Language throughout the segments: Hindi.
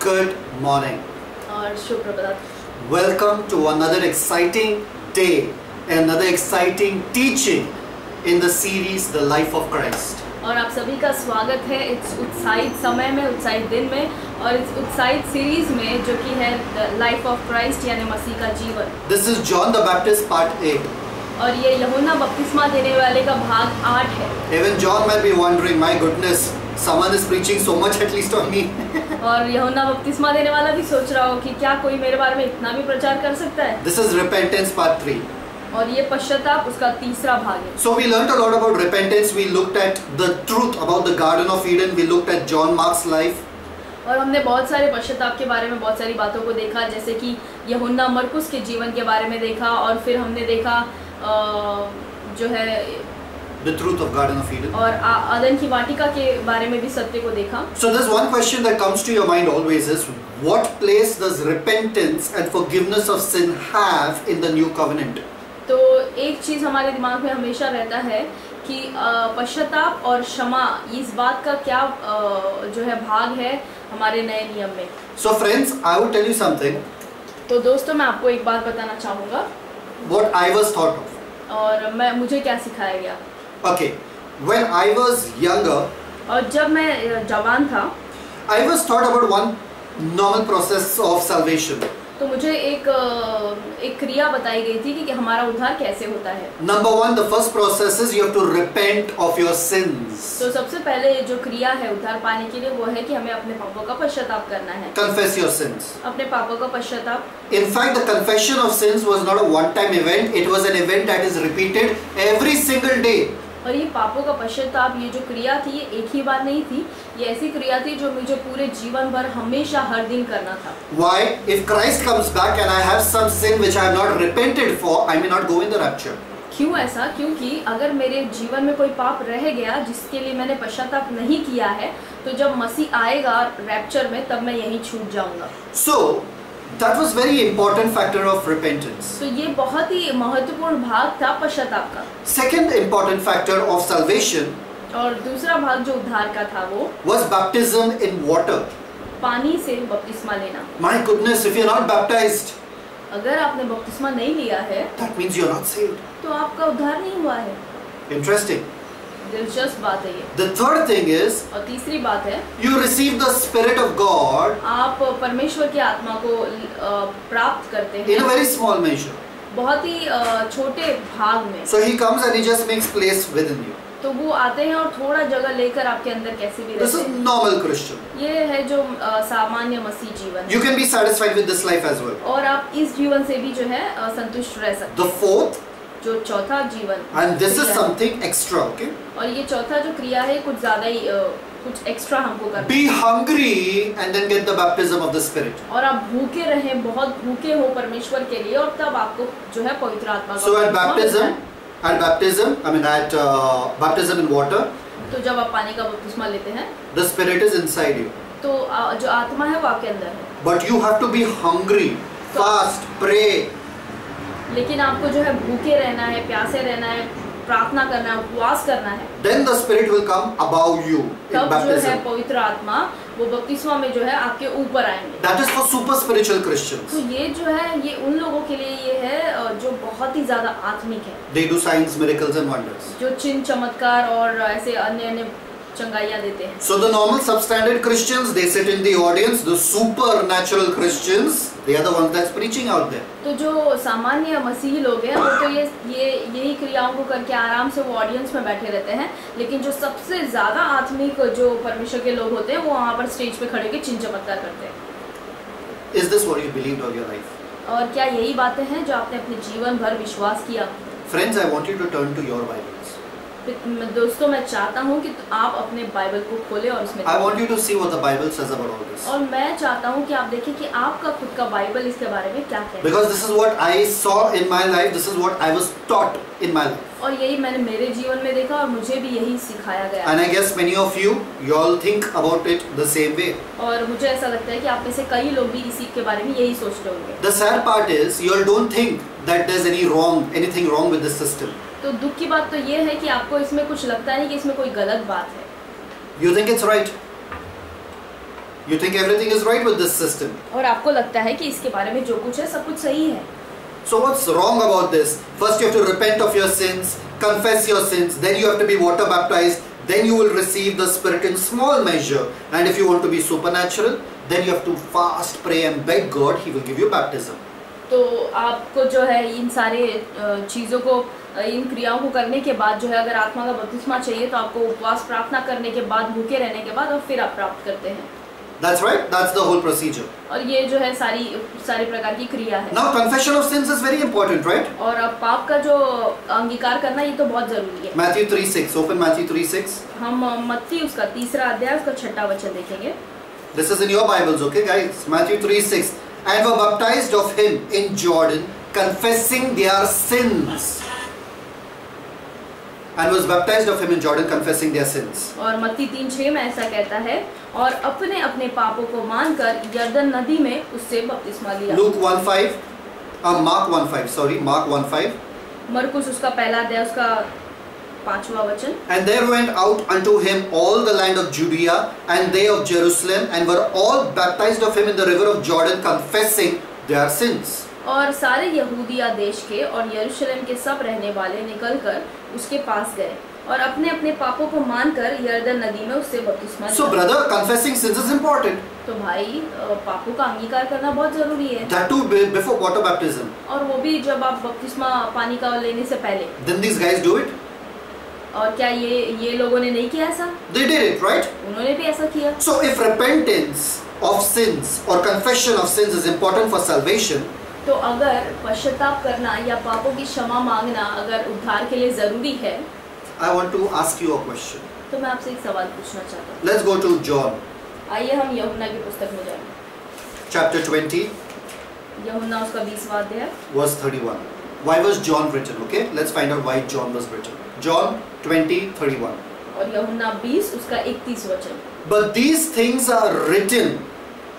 Good morning. और शुभ प्रभात. Welcome to another exciting day, another exciting teaching in the series The Life of Christ. और आप सभी का स्वागत है इस उत्साहित समय में, उत्साहित दिन में और इस उत्साहित सीरीज में जो कि है The Life of Christ यानी मसीह का जीवन. This is John the Baptist part A. और ये यूहन्ना बपतिस्मा देने वाले का भाग 8 है. Even John might be wondering, my goodness, someone is preaching so much at least on me. और यूहन्ना बपतिस्मा देने वाला भी सोच रहा हो कि क्या कोई मेरे बारे में इतना भी प्रचार कर सकता है. This is repentance part 3. और ये पश्चाताप उसका तीसरा भाग है. So we learned a lot about repentance. We looked at the truth about the Garden of Eden. We looked at John Mark's life. और हमने बहुत सारे पश्चाताप के बारे में बहुत सारी बातों को देखा, जैसे कि यूहन्ना मरकुस के जीवन के बारे में देखा और फिर हमने देखा जो है The truth of Garden of Eden. और आदन की वाटिका के बारे में भी सत्य को देखा. So there's one question that comes to your mind always is, what place does repentance and forgiveness of sin have in the new covenant? तो एक चीज़ हमारे दिमाग में हमेशा रहता है कि पश्चाताप और क्षमा इस बात का क्या जो है भाग है हमारे नए नियम में. So friends, I will tell you something. तो दोस्तों मैं आपको एक बात बताना चाहूँगा. What I was taught of. और मुझे क्या सिखाया गया. Okay, when I was younger, और जब मैं जवान था, I was taught about one normal process of salvation. तो मुझे एक क्रिया बताई गई थी कि हमारा उद्धार कैसे होता है. Number one, the first process is you have to repent of your sins. तो सबसे पहले जो क्रिया है उद्धार पाने के लिए वो है कि हमें अपने पापों का पश्चाताप करना है. Confess your sins. अपने पापों का पश्चाताप. In fact, the confession of sins was not a one-time event. It was an event that is repeated every single day. और ये पापों का पश्चाताप, ये जो क्रिया थी, ये एक ही बार नहीं थी. ये ऐसी क्रिया थी जो मुझे पूरे जीवन भर हमेशा हर दिन करना था. Why? If Christ comes back and I have some sin which I have not repented for, I may not go in the rapture. क्यों ऐसा? क्योंकि अगर मेरे जीवन में कोई पाप रह गया जिसके लिए मैंने पश्चाताप नहीं किया है, तो जब मसीह आएगा रैप्चर में तब मैं यहीं छूट जाऊंगा. So that was very important factor of repentance. तो ये बहुत ही महत्वपूर्ण भाग था पश्चाताप का. Second important factor of salvation और दूसरा भाग जो उद्धार का था वो was baptism in water. पानी से बपतिस्मा लेना. My goodness, if you're not baptized, अगर आपने बपतिस्मा नहीं लिया है, that means you're not saved. तो आपका उद्धार नहीं हुआ है. Interesting. दिलचस्प बात है ये. The third thing is, और तीसरी बात है, you receive the Spirit of God आप परमेश्वर की आत्मा को प्राप्त करते हैं. in a very small measure. बहुत ही छोटे भाग में. So he comes and he just makes place within you. तो वो आते हैं और थोड़ा जगह लेकर आपके अंदर कैसे भी This रहते is हैं. normal Christian. ये है जो सामान्य मसीह जीवन है. You can be satisfied with this life as well. और आप इस जीवन से भी जो है संतुष्ट रह सकते The हैं. fourth, जो चौथा जीवन, and this is क्रिया है. something extra, okay? और ये चौथा जो क्रिया है कुछ ज्यादा ही कुछ एक्स्ट्रा हमको करना. Be hungry and then get the baptism of the Spirit. और आप भूखे रहें, बहुत भूखे हो परमेश्वर के लिए, और तब आपको जो है पवित्र आत्मा का So at बपतिस्मा baptism, मिलता है. baptism in water, तो जब आप पानी का बपतिस्मा लेते हैं the Spirit is inside you. तो जो आत्मा है वो आपके अंदर है. But you have to be hungry, fast, pray. लेकिन आपको जो है भूखे रहना है, प्यासे रहना है, प्रार्थना करना है, उपवास करना है. Then the Spirit will come above you in तब जो है baptism. पवित्र आत्मा वो बपतिस्मा में जो है आपके ऊपर आएंगे. That is for super spiritual Christians. तो ये जो है ये उन लोगों के लिए ये है जो बहुत ही ज्यादा आत्मिक है, They do signs, miracles and wonders. जो चिन्ह चमत्कार और ऐसे अन्य अन्य चंगाइयाँ देते हैं. So the normal substandard Christians, they sit in the audience. The supernatural Christians, they are the ones that's preaching out there. तो जो सामान्य मसीही लोग हैं वो तो यही क्रियाओं को करके आराम से वो ऑडियंस में बैठे रहते हैं. लेकिन जो सबसे ज्यादा आत्मिक जो परमेश्वर के लोग होते हैं वो वहाँ पर स्टेज पे खड़े होकर चिन्ह चमत्कार करते हैं. Is this what you believed all your life? और क्या यही बातें हैं जो आपने अपने जीवन भर विश्वास किया? Friends, I want you to turn to your Bibles. दोस्तों मैं चाहता हूँ कि आप अपने बाइबल को खोलें और उसमें I want you to see what the Bible says about all this. और मैं चाहता हूँ कि आप देखें कि आपका खुद का बाइबल इसके बारे में क्या कहता है. Because this is what I saw in my life. This is what I was taught in my life. और यही मैंने मेरे जीवन में देखा और मुझे भी यही सिखाया गया. And I guess many of you all think about it the same way. और मुझे ऐसा लगता है कि आप में से कई लोग भी इसी के बारे में यही सोचते होंगे. The sad part is you all don't think that there's anything wrong with this system. तो दुख की बात तो ये है कि आपको इसमें कुछ लगता नहीं कि इसमें कोई गलत बात है. You think it's right. You think everything is right with this system. और आपको लगता है कि इसके बारे में जो कुछ है सब कुछ सही है. So what's wrong about this? First you have to repent of your sins, confess your sins, then you have to be water baptized, then you will receive the Spirit in small measure. And if you want to be supernatural, then you have to fast, pray and beg God, He will give you baptism. तो आपको जो है इन सारे चीज़ों को, इन क्रियाओं को करने के बाद जो है, अगर आत्मा का बपतिस्मा चाहिए तो आपको उपवास प्रार्थना करने के बाद, भूखे रहने के बाद, और फिर आप प्राप्त करते हैं. That's right. That's the whole procedure. और ये जो है सारी प्रकार की क्रिया है. Now confession of sins is very important, right? और अब पाप का जो अंगीकार करना, ये तो बहुत जरूरी है. Matthew 3:6. Open Matthew 3:6. हम मत्ती उसका 3रा अध्याय उसका 6वां वचन देखेंगे. This is in your Bibles, okay, guys? Matthew 3:6. And were baptized of him in Jordan, confessing their sins. And was baptized of him in Jordan, confessing their sins. और मत्ती 3:6 में ऐसा कहता है, और अपने अपने पापों को मानकर यरदन नदी में उससे बपतिस्मा लिया. Luke 1:5. Mark 1:5. Sorry, Mark 1:5. मरकुस उसका पहला अध्याय उसका 5वां वचन. And there went out unto him all the land of Judea and they of Jerusalem, and were all baptized of him in the river of Jordan, confessing their sins. और सारे यहूदिया देश के और यरूशलेम के सब रहने वाले निकलकर उसके पास गए और अपने अपने पापों को मानकर यरदन नदी में उससे बपतिस्मा लिया. So brother, confessing sins is important. तो भाई पापों का अंगीकार करना बहुत जरूरी है. That too before water baptism. और वो भी जब आप बपतिस्मा पानी का लेने से पहले. Then these guys do it. और क्या ये लोगों ने नहीं किया ऐसा? They did it, right? उन्होंने भी ऐसा किया. So if repentance of sins or confession of sins is important for salvation, तो अगर पश्चाताप करना या पापों की क्षमा मांगना अगर उद्धार के लिए जरूरी है, I want to ask you a question. तो मैं आपसे एक सवाल पूछना चाहता हूँ. Let's go to John. आइए हम यूहन्ना की पुस्तक में जाएं. Chapter 20. यूहन्ना उसका 20वां अध्याय. Verse 31. Why was John written? Okay, let's find out why John was written. John 20:31. और यूहन्ना 20 उसका 31 वचन. But these things are written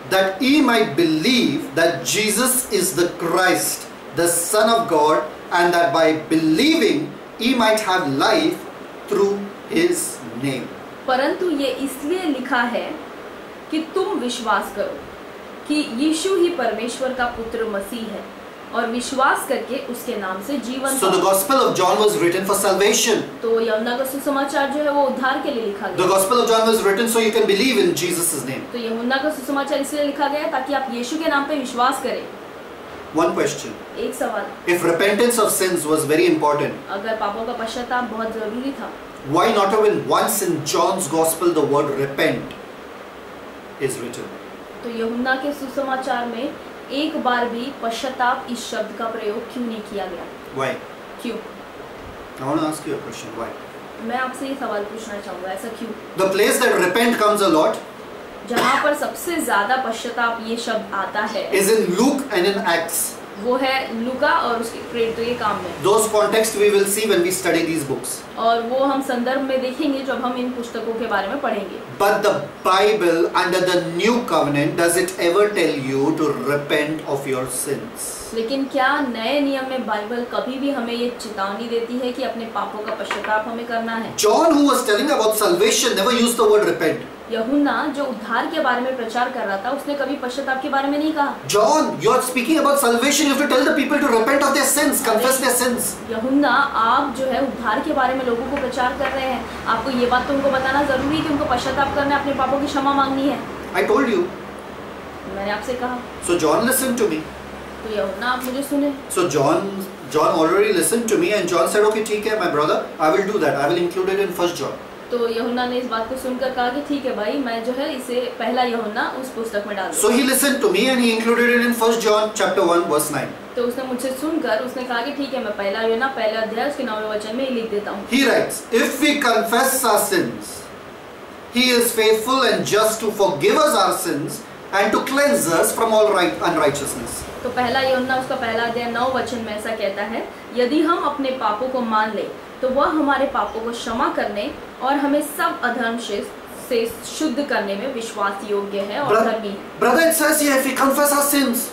that ye might believe that Jesus is the Christ, the Son of God, and that by believing ye might have life through his name. परंतु ये इसलिए लिखा है कि तुम विश्वास करो कि यीशु ही परमेश्वर का पुत्र मसीह है और विश्वास करके उसके नाम से जीवन. So the Gospel of John was written for salvation. तो यूहन्ना का सुसमाचार जो है वो उद्धार के लिए लिखा गया. The Gospel of John was written so you can believe in Jesus' name. तो यूहन्ना का सुसमाचार इसलिए लिखा गया ताकि आप यीशु के नाम पे विश्वास करें. One question. एक सवाल. If repentance of sins was very important, अगर पापों का पश्चाताप बहुत जरूरी था, why not even once in John's Gospel the word repent is written? तो यूहन्ना के सुसमाचार में एक बार भी पश्चाताप इस शब्द का प्रयोग क्यों नहीं किया गया? Why? क्यों? I want to ask you a question. Why? मैं आपसे ये सवाल पूछना चाहूँगा, ऐसा क्यों? The place that repent comes a lot जहाँ पर सबसे ज्यादा पश्चाताप ये शब्द आता है is in Luke and in Acts. वो है लूका और उसके प्रेरितों के काम में. Those context we will see when we study these books. और वो हम संदर्भ में देखेंगे जब हम इन पुस्तकों के बारे में पढ़ेंगे. But the Bible under the new covenant, does it ever tell you to repent of your sins? लेकिन क्या नए नियम में बाइबल कभी भी हमें ये चेतावनी देती है कि अपने पापों का पश्चाताप हमें करना है? John, who was telling about salvation, never used the word repent. यूहन्ना जो उद्धार के बारे में प्रचार कर रहा था, उसने कभी पश्चाताप के बारे में नहीं कहा. John, you are speaking about salvation. You have to tell the people to repent of their sins, confess their sins. यूहन्ना, आप जो है उद्धार के बारे में लोगों को प्रचार कर रहे हैं. आपको ये बात तो उनको बताना जरूरी है कि उनको पश्चाताप करना है, अपने पापों की क्षमा मांगनी है. I told you. मैंने आपसे कहा. So John listened to me. तो यूहन्ना आप मुझे सुने. So John already listened to me and John said, okay, ठीक है, my brother, I will do that. I will include it in 1 John. तो यूहन्ना ने इस बात को सुनकर कहा कि ठीक है भाई, मैं जो है इसे पहला यूहन्ना उस पुस्तक में डाल दूंगा. So he listened to me and he included it in 1 John chapter 1 verse 9. तो उसने मुझसे सुनकर उसने कहा कि ठीक है, मैं पहला यूहन्ना पहला अध्याय उसके 9वें वचन में लिख देता हूँ. He writes, if we confess our sins, he is faithful and just to forgive us our sins and to cleanse us from all unrighteousness. तो पहला यूहन्ना उसका पहला अध्याय 9 वचन में ऐसा कहता है, यदि हम अपने पापों को मान ले तो वह हमारे पापों को क्षमा करने और हमें सब अधर्म से शुद्ध करने में विश्वास योग्य है और धर्मी है. Brother, it says here, if we confess our sins,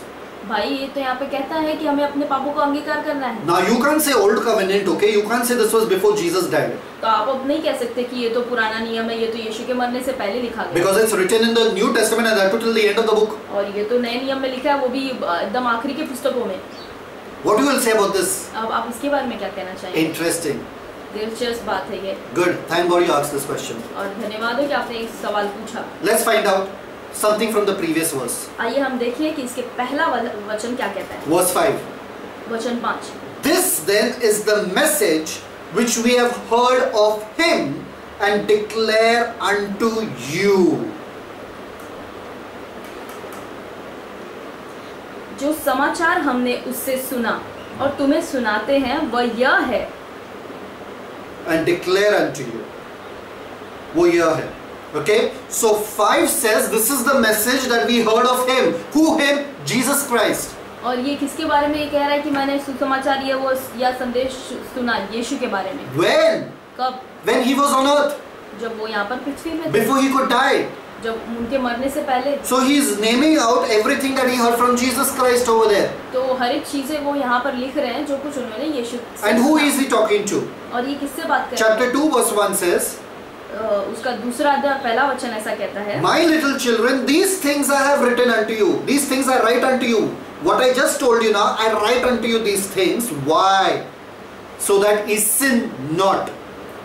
भाई ये तो यहाँ पे कहता है कि हमें अपने पापों को अंगीकार करना है। Now you can't say old covenant, okay? You can't say this was before Jesus died. तो आप अब नहीं कह सकते कि ये तो पुराना नियम है, ये तो यीशु के मरने से पहले लिखा गया। Because it's written in the New Testament and that too till the end of the book. और ये तो नए नियम में लिखा है, वो भी एकदम आखिरी की पुस्तकों में। What you will say about this? अब आप इसके बारे में क्या कहना चाहेंगे? Interesting. दिलचस्प बात है ये। Good. Thank God you asked this question. और धन्यवाद है कि आपने इस सवाल पूछा। Let's find out something from the previous verse. आइए हम देखिए कि इसके पहला वचन क्या कहता है। Verse 5. वचन 5। This then is the message which we have heard of him and declare unto you. जो समाचार हमने उससे सुना और तुम्हें सुनाते हैं वह यह है। And declare unto you. वो यह है. Okay? So 5 says this is the message that we heard of him. Who him? Jesus Christ. और ये किसके बारे में ये कह रहा है कि मैंने सुसमाचार या संदेश सुना? यीशु के बारे में। When? कब? When he was on earth. जब वो यहाँ पर पृथ्वी में थे। Before he could die. जब उनके मरने से पहले। So he is naming out everything that he heard from Jesus Christ over there. तो हर एक चीजें वो यहाँ पर लिख रहे हैं जो कुछ उन्होंने यीशु से And who सुना। is he talking to? और ये किससे बात कर रहे हैं? Chapter 2 verse 1 says, उसका दूसरा अध्याय पहला वचन ऐसा कहता है, My little children, these things I have written unto you. These things I write unto you. What I just told you now, I write unto you these things. Why? So that ye sin not.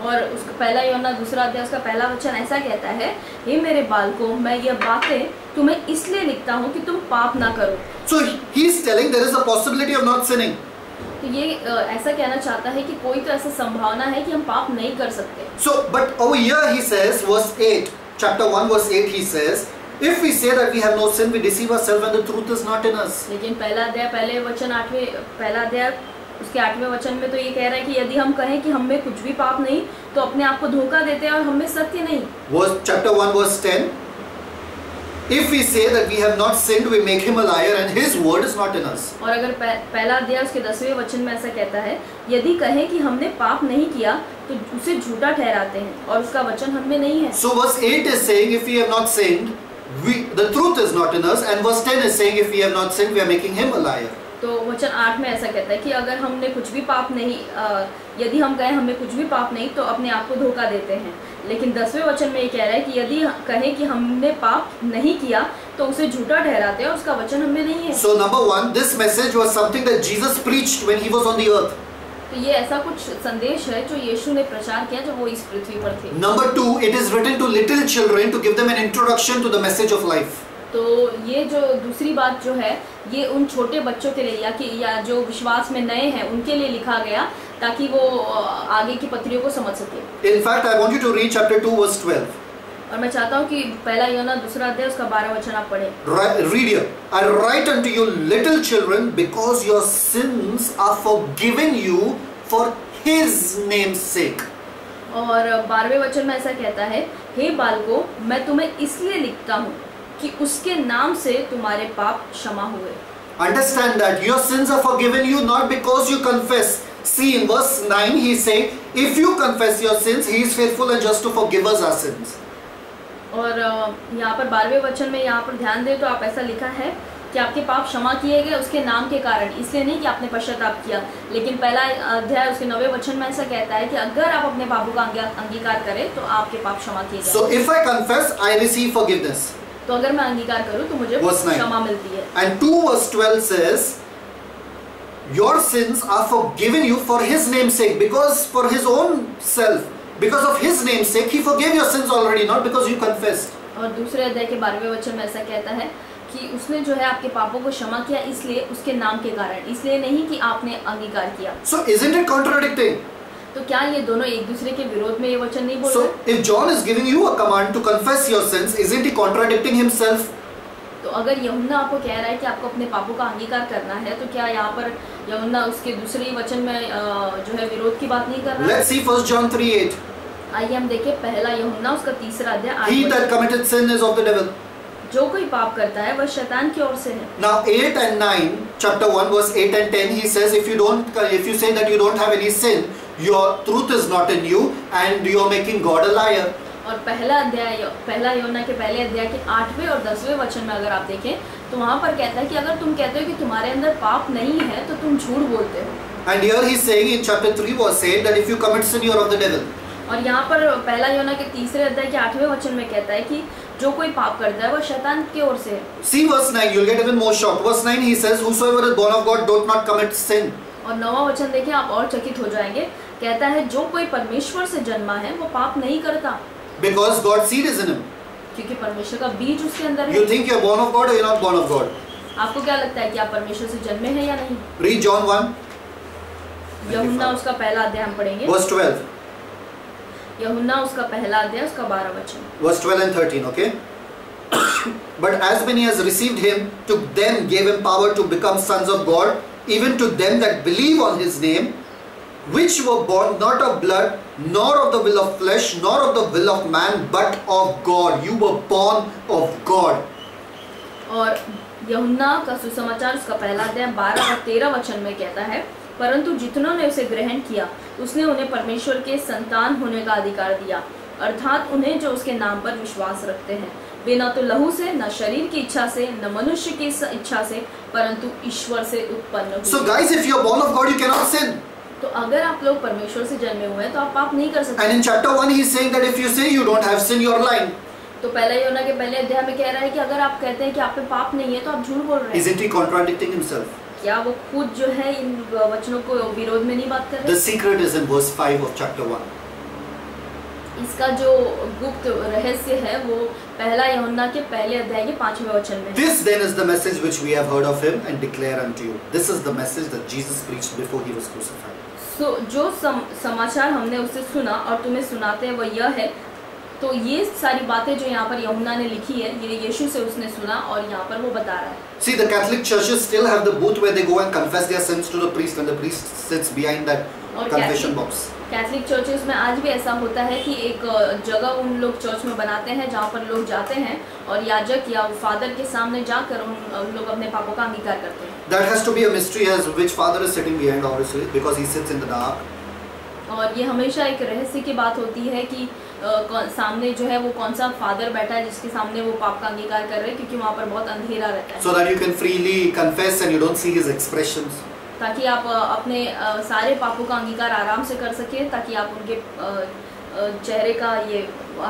और उसका पहला यूहन्ना दूसरा अध्याय उसका पहला वचन ऐसा कहता है, हे मेरे बालकों, मैं यह बातें तुम्हें इसलिए लिखता हूँ कि तुम पाप ना करो। So he is telling there is a possibility of not sinning. तो ये ऐसा कहना चाहता है कि कोई तो ऐसा संभावना है कि हम पाप नहीं कर सकते। So, but over here he says, verse 8, chapter 1 verse 8 he says, if we say that we have no sin, we deceive ourselves and the truth is not in us. लेकिन पहला अध्याय उसके 8वें वचन में तो ये कह रहा है कि यदि हम कहें कि हम में कुछ भी पाप नहीं तो अपने आप को धोखा देते हैं और हम में सत्य नहीं। Verse chapter 1 verse 10, if we say that we have not sinned, we make him a liar and his word is not in us. और अगर पहला अध्याय उसके 10वें वचन में ऐसा कहता है, यदि कहें कि हमने पाप नहीं किया तो उसे झूठा ठहराते हैं और उसका वचन हम में नहीं है। So verse 8 is saying if we have not sinned, the truth is not in us, and verse 10 is saying if we have not sinned, we are making him a liar. तो वचन 8 में ऐसा कहता है कि अगर हमने कुछ भी पाप नहीं, यदि हम कहें हमें कुछ भी पाप नहीं तो अपने आप को धोखा देते हैं। लेकिन 10वें वचन में ये कह रहा है कि यदि कहें कि हमने पाप नहीं किया तो उसे झूठा ठहराते हैं और उसका वचन हमें नहीं है। So number 1, this message was something that Jesus preached when he was on the earth. तो ये ऐसा कुछ संदेश है जो यीशु ने प्रचार किया जब वो इस पृथ्वी पर थे। Number 2, it is written to little children to give them an introduction to the message of life. तो ये जो दूसरी बात जो है ये उन छोटे बच्चों के लिए या जो विश्वास में नए हैं उनके लिए लिखा गया ताकि वो आगे की पत्रियों को समझ सके। In fact, I want you to read chapter 2 verse 12. और मैं चाहता हूँ कि पहला यूहन्ना दूसरा अध्याय उसका 12 वचन आप पढ़ें। Read here. I write unto you little children because your sins are forgiven you for his name's sake. और 12वें वचन में ऐसा कहता है, हे बालकों, मैं तुम्हें इसलिए लिखता हूँ कि उसके नाम से तुम्हारे पाप क्षमा हुए। Understand that your sins are forgiven you not because you confess. See in verse 9 he said, if you confess your sins, he is faithful and just to forgive us our sins. और यहाँ पर 12वें वचन में यहाँ पर ध्यान दें तो आप ऐसा लिखा है कि आपके पाप क्षमा किए गए उसके नाम के कारण, इसलिए नहीं कि आपने पश्चाताप किया। लेकिन पहला अध्याय उसके 9वें वचन में ऐसा कहता है कि अगर आप अपने पापों का अंगीकार करें तो आपके पाप क्षमा किए जाएंगे। So if I confess, I receive forgiveness. तो अगर मैं अंगीकार करूं तो मुझे क्षमा मिलती है। And 2 verse 12 says, your sins are forgiven you for his name's sake, because for his own self, because of his name's sake, he forgave your sins already, not because you confessed. और दूसरे अध्याय के 12वें वचन में ऐसा कहता है कि उसने जो है आपके पापों को क्षमा किया इसलिए उसके नाम के कारण, इसलिए नहीं कि आपने अंगीकार किया। So isn't it contradicting? तो क्या ये दोनों एक दूसरे के विरोध में ये वचन नहीं बोल रहे? So if John is giving you a command to confess your sins, isn't he contradicting himself? तो अगर यूहन्ना आपको कह रहा है कि आपको अपने पापों का अंगीकार करना है तो क्या यहाँ पर यूहन्ना उसके दूसरे वचन में जो है विरोध की बात नहीं कर रहा? Let's see 1 John 3:8. आइए हम देखें पहला यूहन्ना उसका 3रा अध्याय। He that committed sin is of the devil. जो कोई पाप करता है वह शैतान की ओर से है। Now 8 and 9, chapter 1 verse 8 and 10, he says if you say that you don't have any sin, your truth is not in you and you are making God a liar. और पहला यूहन्ना के पहले अध्याय के 8वें और 10वें वचन में अगर आप देखें तो वहाँ पर कहता है कि अगर तुम कहते हो कि तुम्हारे अंदर पाप नहीं है तो तुम झूठ बोलते हो। And here he's saying in chapter 3 verse 8 that if you commit sin, you are of the devil. और यहाँ पर पहला यूहन्ना के 3 अध्याय के 8वें वचन में कहता है कि जो कोई पाप करता है वो शैतान की ओर से है। See verse 9, you'll get even more shocked. Verse 9 he says, whosoever is born of God doth not commit sin. और 9वां वचन देखिए, आप और चकित हो जाएंगे। कहता है जो कोई परमेश्वर से जन्मा है वो पाप नहीं करता। Because God's seed is in him. क्योंकि परमेश्वर का बीज उसके अंदर है। You think you're born of God or you're not born of God? आपको क्या लगता है कि आप परमेश्वर से जन्मे हैं या नहीं? Read John 1. यूहन्ना उसका पहला अध्याय हम पढ़ेंगे। Verse 12. यूहन्ना उसका पहला अध्याय उसका 12 वचन। Verse 12 and 13, okay? But as many as received him, to them gave him power to become sons of God, even to them that believe on his name, which were born not of blood, nor of the will of flesh, nor of the will of man, but of God. You were born of God. और यूहन्ना का सुसमाचार उसका पहला अध्याय 12 और 13 वचन में कहता है, परंतु जितनों ने उसे ग्रहण किया उसने उन्हें परमेश्वर के संतान होने का अधिकार दिया, अर्थात उन्हें जो उसके नाम पर विश्वास रखते हैं, वे न तो लहू से, न शरीर की इच्छा से, न मनुष्य की इच्छा से, परंतु ईश्वर से उत्पन्न हुए। So guys, if you are born of God, you cannot sin. तो अगर आप लोग परमेश्वर से जन्मे हुए हैं तो आप पाप नहीं कर सकते। And in chapter 1 he is saying that if you say you don't have sin, you are lying. तो पहला यूहन्ना के पहले अध्याय में कह रहा है कि अगर आप कहते हैं कि आप पे पाप नहीं है तो आप झूठ बोल रहे हैं। Isn't he contradicting himself? क्या वो खुद जो है इन वचनों को विरोध में नहीं बात कर रहे? The secret is in verse 5 of chapter 1. इसका जो गुप्त रहस्य है वो पहला यूहन्ना के पहले अध्याय के 5वें वचन में। This then is the message which we have heard of him and declare unto you. This is the message that Jesus preached before he was crucified. So, जो समाचार हमने उससे सुना और तुम्हें सुनाते हैं वह यह है। तो ये सारी बातें जो यहाँ पर यूहन्ना ने लिखी है ये यीशु से उसने सुना और यहाँ पर वो बता रहा है। See, the Catholic churches still have the booth where they go and confess their sins to the priest, and the priest sits behind that confession box. Catholic churches में आज भी ऐसा होता है कि एक जगह उन लोग चर्च में बनाते हैं जहाँ पर लोग जाते हैं और याजक या फादर के सामने जाकर उन लोग अपने पापों का अंगीकार करते हैं। That has to be a mystery as which father is sitting behind, obviously, because he sits in the dark. और ये हमेशा एक रहस्य की बात होती है कि सामने जो है वो कौन सा फादर बैठा है जिसके सामने वो पाप का अंगीकार कर रहे हैं, क्योंकि वहाँ पर बहुत अंधेरा रहता है। So that you can freely confess and you don't see his expressions. ताकि आप अपने सारे पापों का अंगीकार आराम से कर सके, ताकि आप उनके चेहरे का ये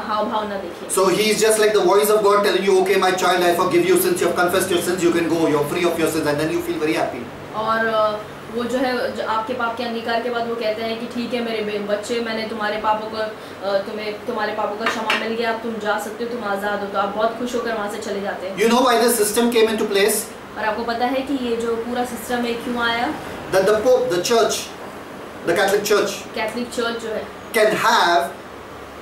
हाव भाव न देखें। So he is just like the voice of God telling you, okay, my child, I forgive you since you have confessed your sins. You can go. You're free of your sins, and then you feel very happy. और वो जो है आपके पाप के अंगीकार के बाद वो कहते हैं कि ठीक है मेरे बच्चे, मैंने तुम्हारे पापों को तुम्हारे पापों का क्षमा मिल गया, अब तुम जा सकते हो, तुम आज़ाद हो। तो आप बहुत खुश होकर वहाँ से चले जाते हैं। You know why this system came into place? और आपको पता है कि ये जो पूरा सिस्टम है क्यों आया? That the Pope, the Church, the Catholic Church, Catholic church जो है can have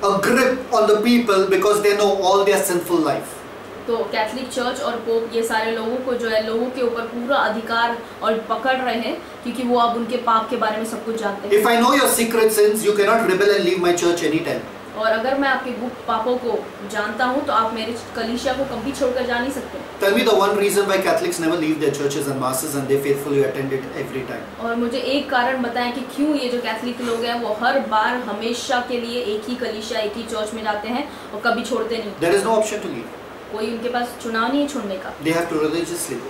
a grip on the people because they know all their sinful life. तो कैथलिक चर्च और पोप ये सारे लोगों को जो है लोगों के ऊपर पूरा अधिकार और पकड़ रहे हैं, क्योंकि वो अब उनके पाप के बारे में सब कुछ जानते हैं। If I know your secret sins, you cannot rebel and leave my church anytime. और अगर मैं आपके गुप्त पापों को जानता हूँ तो आप मेरे कलीसिया को कभी छोड़कर जा नहीं सकते। Tell me the one reason why Catholics never leave their churches and masses and they faithfully attend it every time. और मुझे एक कारण बताएं कि क्यों ये जो कैथलिक लोग हैं वो हर बार हमेशा के लिए एक ही कलीसिया, एक ही चर्च में जाते हैं और कभी छोड़ते नहीं। There is no option to leave. कोई उनके पास चुनाव नहीं है छोड़ने का। They have to religiously go.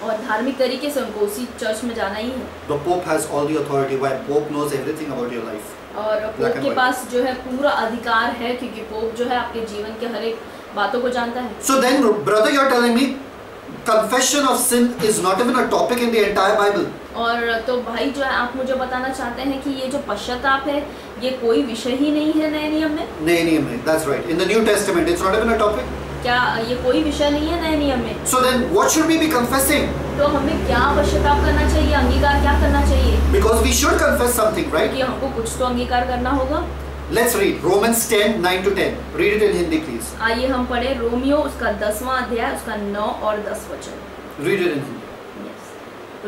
और धार्मिक तरीके से उनको उसी चर्च में जाना ही है। The Pope has all the authority. Why? Pope knows everything about your life. और पोप के पास जो है पूरा अधिकार है, क्योंकि पोप जो है आपके जीवन के हर एक बातों को जानता है। So then, brother, you're telling me confession of sin is not even a topic in the entire Bible. और तो भाई जो है आप मुझे बताना चाहते हैं कि ये जो पश्चाताप है ये कोई विषय ही नहीं है नए नियम में? नए नियम में, that's right. In the New Testament, it's not even a topic. क्या ये कोई विषय नहीं है नए नियम में? So then, what should we be confessing? तो हमें क्या पश्चाताप करना चाहिए, अंगीकार क्या करना चाहिए? Because we should confess something, right? क्योंकि हमको कुछ तो अंगीकार करना होगा। Let's read Romans 10:9-10. Read it in Hindi, please. आइए हम पढ़े रोमियो उसका 10वां अध्याय उसका 9 और 10 वचन। Read it in Hindi. Yes.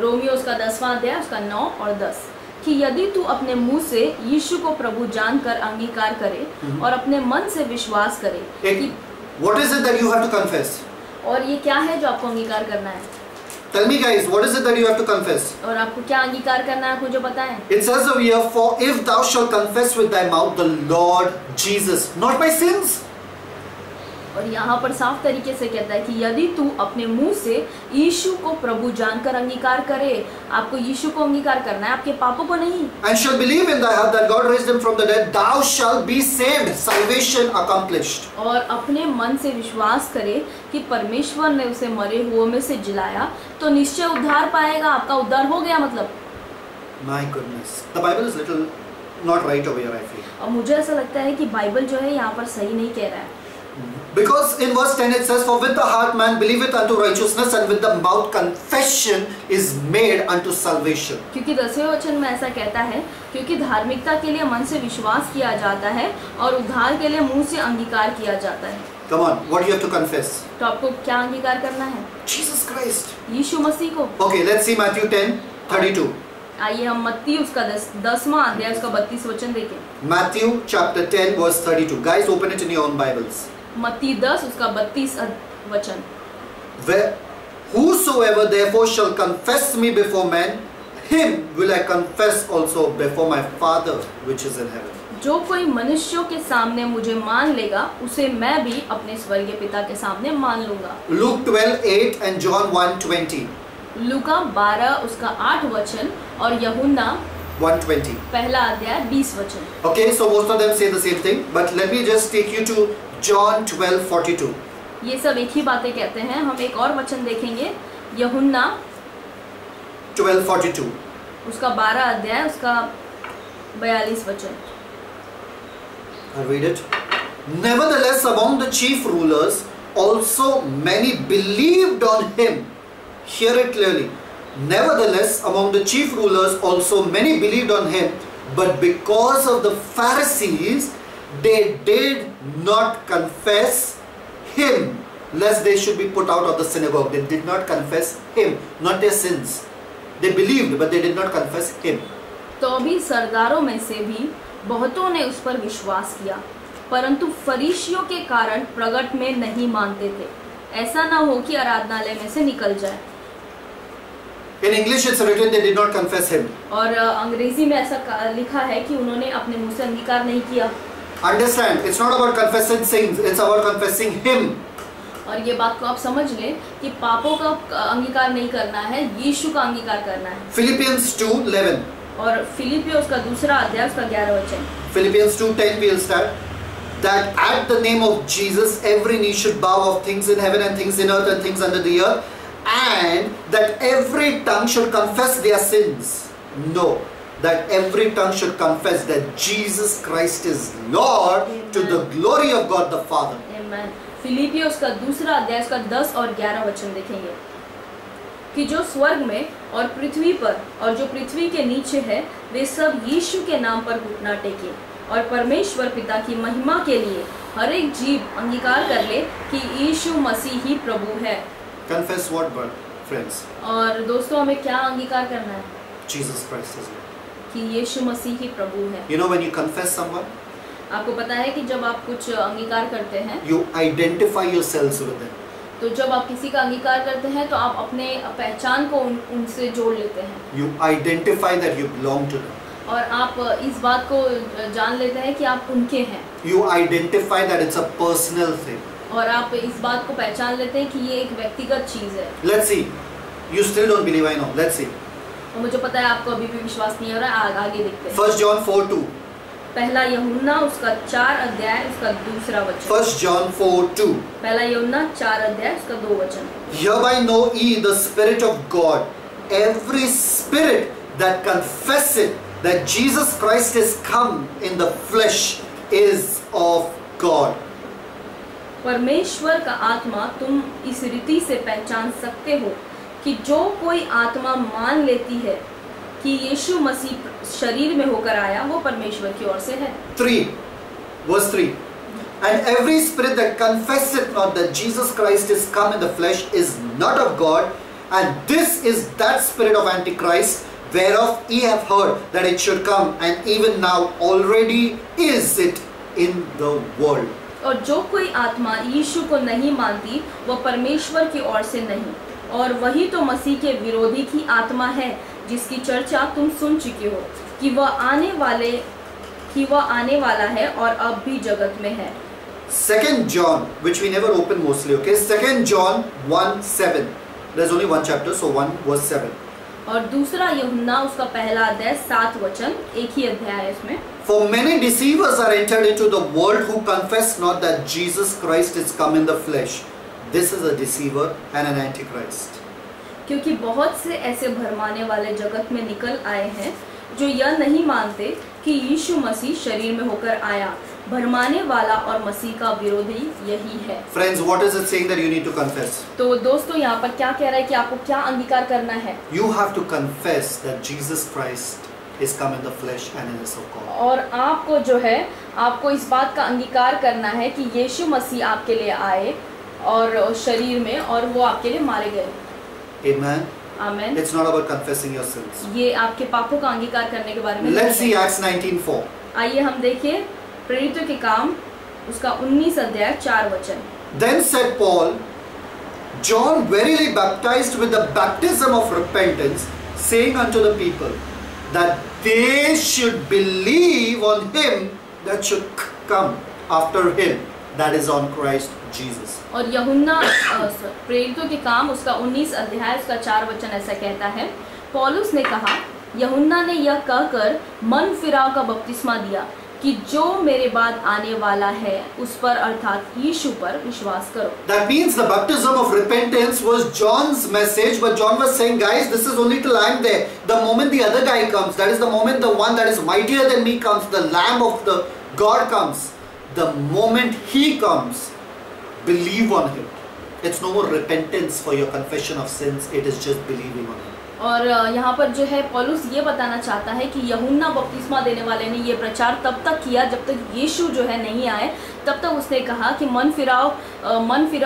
Romeo उसका 10वां अध्याय उसका 9 और 10 कि यदि तू अपने मुंह से यीशु को प्रभु जानकर अंगीकार करे और अपने मन से विश्वास करे कि what is it that you have to confess? और ये क्या है जो आपको अंगीकार करना है? Tell me, guys, what is it that you have to confess? और आपको क्या अंगीकार करना है, आप मुझे बताएं। It says over here, for if thou shalt confess with thy mouth the Lord Jesus, not my sins. और यहाँ पर साफ तरीके से कहता है कि यदि तू अपने मुंह से यीशु को प्रभु जानकर अंगीकार करे, आपको यीशु को अंगीकार करना है, आपके पापों को नहीं। And shall believe in thy heart that God raised him from the dead, thou shalt be saved. Salvation accomplished. और अपने मन से विश्वास करे कि परमेश्वर ने उसे मरे हुओं में से जिलाया, तो निश्चय उद्धार पाएगा। आपका उद्धार हो गया मतलब। My goodness. The Bible is little not right over here, I feel. और मुझे ऐसा लगता है कि बाइबल जो है यहाँ पर सही नहीं कह रहा है। Because in verse 10 it says, for with the heart man believeth unto righteousness, and with the mouth confession is made unto salvation. क्योंकि 10वें वचन में ऐसा कहता है, क्योंकि धार्मिकता के लिए मन से विश्वास किया जाता है और उद्धार के लिए मुंह से अंगीकार किया जाता है। Come on, what do you have to confess? तो आपको क्या अंगीकार करना है? Jesus Christ. यीशु मसीह को। Okay, let's see Matthew 10:32. आइए हम मत्ती उसका 10वां अध्याय उसका 32 वचन देखें। Matthew chapter 10 verse 32. Guys, open it in your own Bibles. मत्ती 10 उसका 32 वचन। Where whosoever therefore shall confess me before men, him will I confess also before my Father which is in heaven. जो कोई मनुष्यों के सामने मुझे मान लेगा, उसे मैं भी अपने स्वर्गीय पिता के सामने मान लूंगा। Luke 12:8 and John 1:20. लूका 12 उसका 8 वचन और यूहन्ना 1:20. पहला अध्याय 20 वचन। Okay, so most of them say the same thing, but let me just take you to John 12:42. ये सब एक ही बातें कहते हैं। हम एक और वचन देखेंगे, यूहन्ना 12:42. उसका 12 अध्याय उसका 42 वचन। I'll read it. Nevertheless, among the chief rulers also many believed on him. Hear it clearly. Nevertheless, among the chief rulers also many believed on him, but because of the Pharisees, they did not confess him, lest they should be put out of the synagogue. They did not confess him, not their sins. They believed, but they did not confess him. तो भी सरदारों में से भी बहुतों ने उस पर विश्वास किया, परंतु फरीसियों के कारण प्रगट में नहीं मानते थे, ऐसा ना हो कि आराधनालय में से निकल जाए। In English it's written they did not confess him. और अंग्रेजी में ऐसा लिखा है कि उन्होंने अपने मुंह से अंगीकार नहीं किया। Understand, it's not about confessing sins, it's about confessing him. और ये बात को आप समझ लें कि पापों का अंगीकार नहीं करना है, यीशु का अंगीकार करना है। Philippians 2:11. और फिलिपियों उसका दूसरा अध्याय उसका 11 वचन। Philippians 2:10 we'll start. That at the name of Jesus every knee should bow of things in heaven and things in earth and things under the earth, and that every tongue should confess their sins. No, that every tongue should confess that Jesus Christ is Lord. Amen. To the glory of God the Father. Amen. फिलिपियों उसका दूसरा अध्याय उसका 10 और 11 वचन देखेंगे कि जो स्वर्ग में और पृथ्वी पर और जो पृथ्वी के नीचे है, वे सब यीशु के नाम पर घुटना टेके और परमेश्वर पिता की महिमा के लिए हर एक जीव अंगीकार कर ले कि यीशु मसीह ही प्रभु है। Confess what, friends? और दोस्तों हमें क्या अंगीकार करना है? Jesus Christ is Lord. कि यीशु मसीह ही प्रभु है। You know when you confess someone, आपको पता है कि जब आप कुछ अंगीकार करते हैं, you identify yourselves with them. तो जब आप किसी का अंगीकार करते हैं तो आप अपने पहचान को उनसे जोड़ लेते हैं। You identify that you belong to them. और आप इस बात को जान लेते हैं कि आप उनके हैं। You identify that it's a personal thing. और आप इस बात को पहचान लेते हैं कि ये एक व्यक्तिगत चीज है। Let's see. You still don't believe, I know. Let's see. और मुझे पता है आपको अभी भी विश्वास नहीं हो रहा है। आगे देखते हैं। 1 John 4:2. पहला यूहन्ना उसका 4 अध्याय उसका दूसरा वचन। 1 John 4:2. पहला यूहन्ना 4 अध्याय उसका 2 वचन। Hereby know ye the Spirit of God. Every spirit that confesseth that Jesus Christ is come in the flesh is of God. परमेश्वर का आत्मा तुम इस रीति से पहचान सकते हो कि जो कोई आत्मा मान लेती है कि यीशु मसीह शरीर में होकर आया, वो परमेश्वर की ओर से है। 3 verse 3. And every spirit that confesseth not that Jesus Christ is come in the flesh is not of God, and this is that spirit of Antichrist, whereof ye have heard that it should come, and even now already is it in the world. और जो कोई आत्मा यीशु को नहीं मानती, वह परमेश्वर की ओर से नहीं, और वही तो मसीह के विरोधी की आत्मा है, जिसकी चर्चा तुम सुन चुके हो कि वह आने वाला है और अब भी जगत में है। 2 John, which we never open mostly, okay? 2 John 1:7. There's only one chapter, so 1:7. और दूसरा यूहन्ना उसका पहला अध्याय 7 वचन, एक ही अध्याय है इसमें। For many deceivers are entered into the world who confess not that Jesus Christ is come in the flesh. This is a deceiver and an antichrist. क्योंकि बहुत से ऐसे भरमाने वाले जगत में निकल आए हैं जो यह नहीं मानते कि यीशु मसीह शरीर में होकर आया। भरमाने वाला और मसीह का विरोधी यही है। Friends, what is it saying that you need to confess? तो दोस्तों यहाँ पर क्या कह रहा है कि आपको क्या अंगीकार करना है? You have to confess that Jesus Christ is come in the flesh and in the Son of God. और आपको जो है आपको इस बात का अंगीकार करना है कि यीशु मसीह आपके लिए आए और शरीर में, और वो आपके लिए मारे गए। Amen. Amen. It's not about confessing your sins. ये आपके पापों का अंगीकार करने के बारे में Let's see नहीं है। Acts 19:4. आइए हम देखें प्रेरितों के काम उसका 19 अध्याय 4 वचन। Then said Paul, John verily baptized with the baptism of repentance, saying unto the people that they should believe on him that should come after him, that is on Christ Jesus. और यूहन्ना प्रेरितों के काम उसका 19 अध्याय उसका 4 वचन ऐसा कहता है, पौलुस ने कहा, यूहन्ना ने यह कहकर मन फिराव का बपतिस्मा दिया कि जो मेरे बाद आने वाला है उस पर अर्थात यीशु पर विश्वास करो। That means the baptism of repentance was John's message, but John was saying, guys, this is only till I am there. The moment the other guy comes, that is the moment the one that is mightier than me comes, the Lamb of the God comes. The moment he comes, believe on him. It's no more repentance for your confession of sins, it is just believing on him. और यहाँ पर जो है पौलुस ये बताना चाहता है कि यूहन्ना बपतिस्मा देने वाले ने ये प्रचार तब तक किया जब तक यीशु जो है नहीं आए, तब तक उसने कहा कि मन फिराओ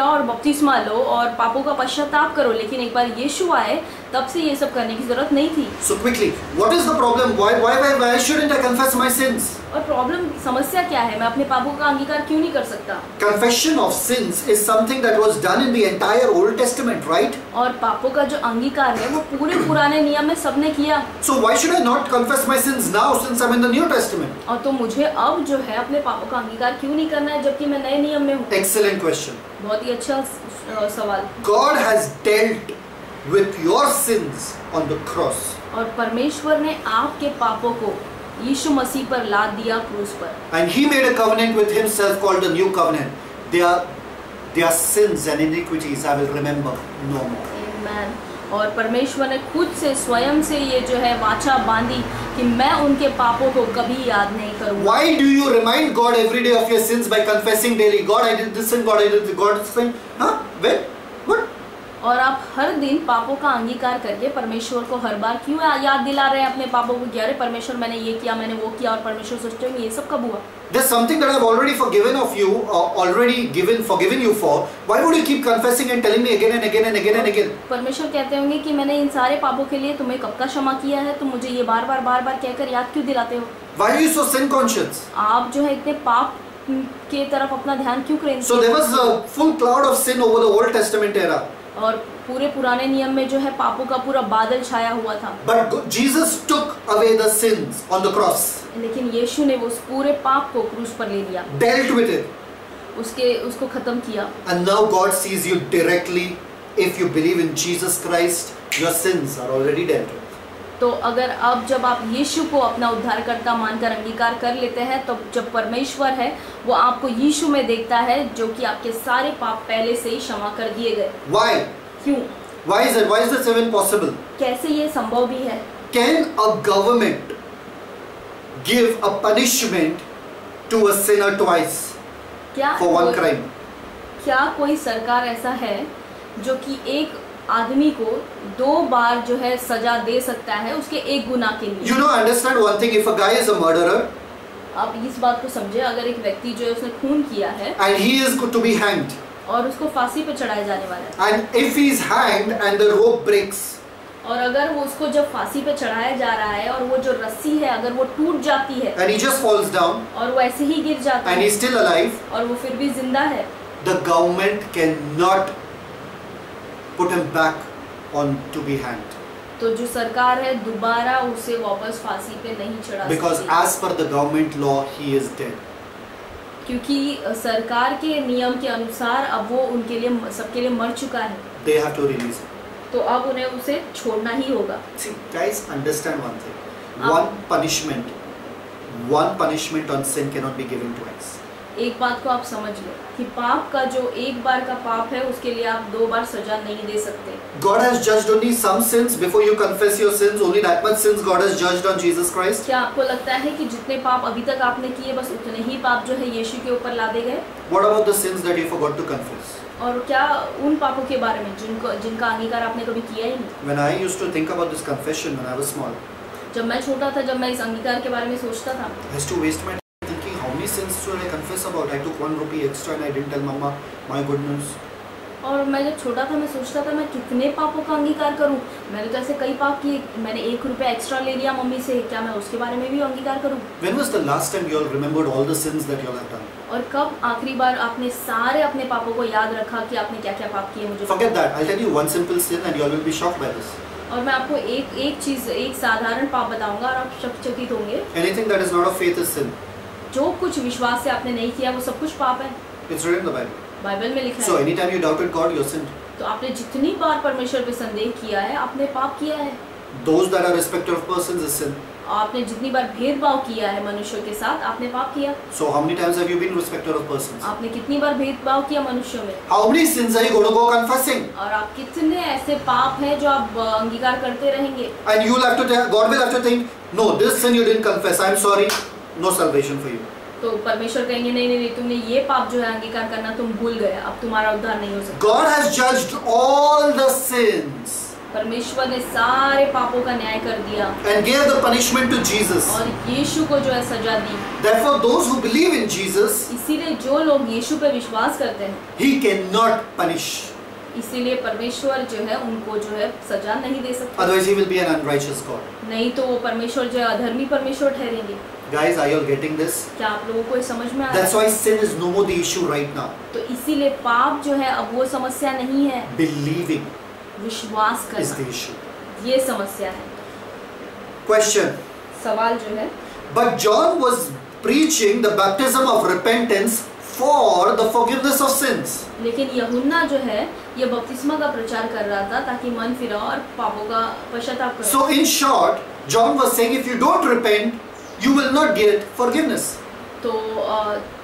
और बपतिस्मा लो और पापों का पश्चाताप करो, लेकिन एक बार यीशु आए तब से ये सब करने की जरूरत नहीं थी। So quickly, what is the problem? Why shouldn't I confess my sins? और प्रॉब्लम समस्या क्या है? मैं अपने पापों का अंगीकार क्यों नहीं कर सकता? Confession of sins is something that was done in the entire Old Testament, right? और पापों का जो अंगीकार है वो पूरे पुराने नियम में सबने किया। So why should I not confess my sins now since I'm in the New Testament? और तो मुझे अब जो है अपने पापों का अंगीकार क्यों नहीं करना है जबकि मैं नए नियम में हूँ? Excellent question. बहुत ही अच्छा सवाल। God has dealt with your sins on the cross. और परमेश्वर ने आपके पापों को यीशु मसीह पर लाद दिया क्रूस पर। And he made a covenant with himself called the New Covenant. Their sins and iniquities I will remember no more. Amen. और परमेश्वर ने खुद से स्वयं से ये जो है वाचा बांधी कि मैं उनके पापों को कभी याद नहीं करूँगा। Why do you remind God every day of your sins by confessing daily? God, I did this sin. God, I did this. God, this sin. Huh? When? What? और आप हर दिन पापों का अंगीकार करके परमेश्वर को हर बार क्यों याद दिला रहे हैं अपने पापों को? अरे परमेश्वर मैंने ये किया, मैंने वो किया, और परमेश्वर सोचते हैं ये सब कब हुआ? There's something that I've already forgiven of you, forgiven you for. Why would you keep confessing and telling me again and again and again and again? परमेश्वर कहते होंगे कि मैंने इन सारे पापों के लिए तुम्हें कब का क्षमा किया है, तुम मुझे ये बार बार कहकर याद क्यों दिलाते हो? Why are you so sin conscious? आप जो है इतने पाप के तरफ अपना ध्यान क्यों केंद्रित? So there was a full cloud of sin over the Old Testament era. और पूरे पुराने नियम में जो है पापों का पूरा बादल छाया हुआ था। But Jesus took away the sins on the cross. लेकिन यीशु ने उस पूरे पाप को क्रूस पर ले लिया, Dealt with it. उसको खत्म किया। And now God sees you directly. If you believe in Jesus Christ, your sins are already dealt with. तो अगर अब जब आप यीशु को अपना उद्धारकर्ता मानकर अंगीकार कर लेते हैं, तो जब परमेश्वर है वो आपको यीशु में देखता है जो कि आपके सारे पाप पहले से ही क्षमा कर दिए गए। Why? क्यों? Why is it? Why is this even possible? कैसे ये संभव भी है? Can a government give a punishment to a sinner twice क्या for one crime? क्या कोई सरकार ऐसा है जो कि एक आदमी को 2 बार जो है सजा दे सकता है उसके एक गुनाह के लिए? You know, understand one thing. If a guy is a murderer, आप इस बात को समझे, अगर एक व्यक्ति जो है उसने खून किया है and he is going to be hanged, और उसको फांसी पे चढ़ाया जाने वाला है, and if he is hanged and the rope breaks, और अगर वो उसको जब फांसी पे चढ़ाया जा रहा है और वो जो रस्सी है अगर वो टूट जाती है and he just falls down, और वो ऐसे ही गिर जाता and है he's still alive, और वो फिर भी जिंदा है, the government cannot put him back on to be hanged. तो जो सरकार है दोबारा उसे वापस फांसी पे नहीं चढ़ा Because सकती, as per the government law, he is dead. क्योंकि सरकार के नियम के अनुसार अब वो उनके लिए सबके लिए मर चुका है, They have to release him. तो अब उन्हें उसे छोड़ना ही होगा। See, guys, understand one thing. आप- One punishment on sin cannot be given twice. एक बात को आप समझ लो कि पाप का जो एक बार का पाप है उसके लिए आप 2 बार सजा नहीं दे सकते। God has judged only some sins before you confess your sins. Only that much sins God has judged on Jesus Christ. क्या आपको लगता है कि जितने पाप अभी तक आपने किए बस उतने ही पाप जो है यीशु के ऊपर लादे गए? What about the sins that you forgot to confess? और क्या उन पापों के बारे में जिनका अंगीकार आपने कभी किया ही नहीं? When I used to think about this confession when I was small, जब मैं छोटा था, जब मैं इस अंगीकार के बारे में सोचता था, I used to waste my time thinking how many sins should I confess about? I took 1 rupee extra and I didn't tell Mama. My goodness. और मैं जब छोटा था मैं सोचता था मैं कितने पापों का अंगीकार करूं। मैंने तो ऐसे कई पाप किए, मैंने 1 रुपया एक्स्ट्रा ले लिया मम्मी से, क्या मैं उसके बारे में भी अंगीकार करूं? When was the last time you all remembered all the sins that you all have done? और कब आखिरी बार आपने सारे अपने पापों को याद रखा कि आपने क्या क्या पाप किए? मुझे Forget that. I'll tell you one simple sin and you all will be shocked by this. और मैं आपको एक साधारण पाप बताऊंगा और आप चकित होंगे। Anything that is not of faith is sin. जो कुछ विश्वास से आपने नहीं किया वो सब कुछ पाप है। It's written in the Bible. Bible में लिखा So है। anytime you doubted God, you sinned. तो आपने जितनी बार परमेश्वर पे संदेह किया है आपने पाप किया है। Those that are respecter of persons is sin. आपने जितनी बार भेदभाव किया है मनुष्यों के साथ आपने पाप किया। So how many times have you been respecter of persons? आपने कितनी बार भेदभाव किया मनुष्यों में? How many sins are you going to go confessing? और आप कितने ऐसे पाप हैं जो आप अंगीकार करते रहेंगे? And you will have to tell, God will have to think, no, this sin you didn't confess. I'm sorry, no salvation for you. तो परमेश्वर कहेंगे नहीं, तुमने ये पाप जो है अंगीकार करना तुम भूल गए, अब तुम्हारा उद्धार नहीं हो सकता। God has judged all the sins परमेश्वर ने सारे पापों का न्याय कर दिया and gave the punishment to Jesus. और यीशु को जो है सजा दी। Therefore, those who believe in Jesus, इसीलिए जो लोग यीशु पे विश्वास करते हैं, He cannot punish. इसीलिए परमेश्वर जो है उनको जो है सजा नहीं दे सकता। Otherwise, He will be an unrighteous God. नहीं तो वो परमेश्वर जो है अधर्मी परमेश्वर ठहरेंगे। Guys, are you all getting this? क्या आप लोगों को ये समझ में आ रहा That's है? why sin is no more the issue right now. तो इसीलिए पाप जो है अब वो समस्या नहीं है, Believing विश्वास is the करना issue. ये समस्या है। Question. सवाल जो है, But John was preaching the baptism of repentance for the forgiveness of sins. लेकिन यूहन्ना जो है ये बपतिस्मा का प्रचार कर रहा था ताकि मन फिराओ और पापों का पश्चाताप करो। So in short, John was saying if you don't repent, you will not get forgiveness. तो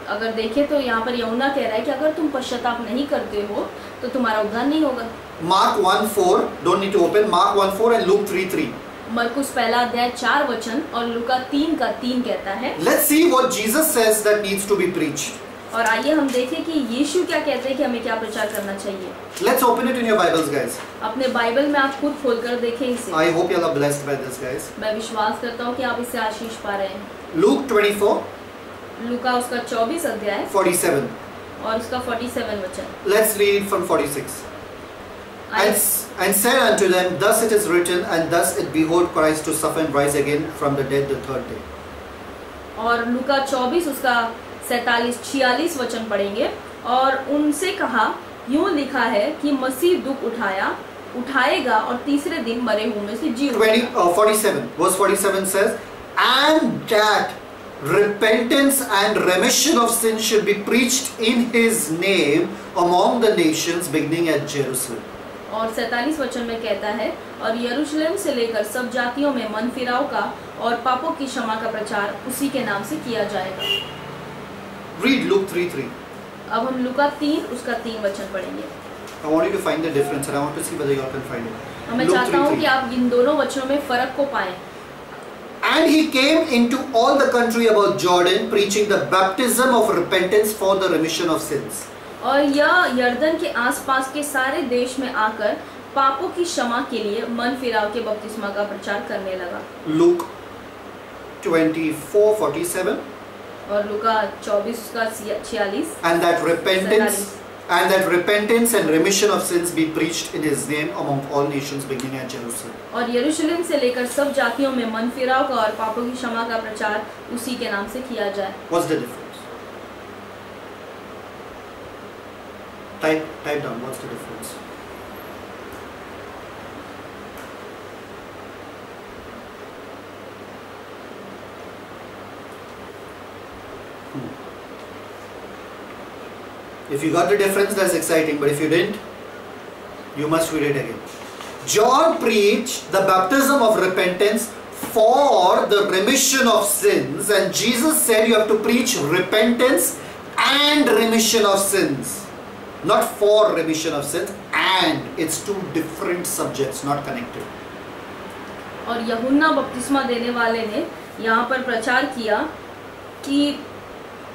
अगर देखें तो यहाँ पर यूहन्ना कह रहा है कि अगर तुम पश्चाताप नहीं करते हो तो तुम्हारा उद्धार नहीं होगा। Mark 1:4, don't need to open, Mark 1:4 and Luke 3:3. मरकुस पहला अध्याय 4 वचन और लूका 3:3 कहता है। Let's see what Jesus says that needs to be preached. और आइए हम देखें कि यीशु क्या कहते हैं कि हमें क्या प्रचार करना चाहिए। Let's open it in your Bibles, guys. अपने बाइबल में आप खुद खोलकर देखें इसे। I hope you all are blessed by this, guys. मैं विश्वास करता हूँ कि आप इससे आशीष पा रहे हैं। Luke 24, लूका उसका 24 अध्याय 47. और उसका 47 वचन। Let's read from 46. And said unto them, thus it is written, and thus it behoved Christ to suffer and rise again from the dead the third day. और लूका 24 उसका 47-46 वचन पढ़ेंगे। और उनसे कहा, यूं लिखा है कि मसीह दुख उठाएगा और तीसरे दिन मरे हुए में से जी उठेगा। 47, verse 47 says, and that repentance and remission of sin should be preached in his name among the nations beginning at Jerusalem. और 47 वचन में कहता है, और यरूशलेम से लेकर सब जातियों में मन फिराव का और पापों की क्षमा का प्रचार उसी के नाम से किया जाएगा। Read Luke 3:3. अब हम लूका 3 उसका 3 वचन पढ़ेंगे। I want you to find the difference and I want to see whether you all can find it. और मैं Luke चाहता हूँ 3:3. कि आप इन दोनों वचनों में फर्क को पाएं। And he came into all the country about Jordan, preaching the baptism of repentance for the remission of sins. और यह यर्दन के आसपास के सारे देश में आकर पापों की क्षमा के लिए मन फिराव के बपतिस्मा का प्रचार करने लगा। Luke 24:47. और लूका 24 का 46। And that repentance and remission of sins be preached in his name among all nations beginning at Jerusalem. और यरूशलेम से लेकर सब जातियों में मन फिराव का और पापों की क्षमा का प्रचार उसी के नाम से किया जाए। What's the difference? Type down, what's the difference? If you got the difference, that's exciting. But if you didn't, you must read it again. John preached the baptism of repentance for the remission of sins, and Jesus said you have to preach repentance and remission of sins. Not for remission of sins, and it's two different subjects, not connected. और यूहन्ना बपतिस्मा देने वाले ने यहाँ पर प्रचार किया कि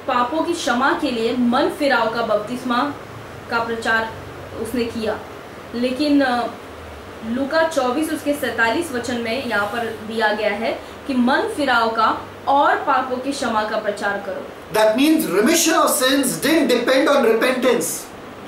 पापों की क्षमा के लिए मन फिराव का बपतिस्मा का प्रचार उसने किया, लेकिन लूका 24 उसके 47 वचन में यहाँ पर दिया गया है कि मन फिराव का और पापों की क्षमा का प्रचार करो. That means remission of sins didn't depend on repentance.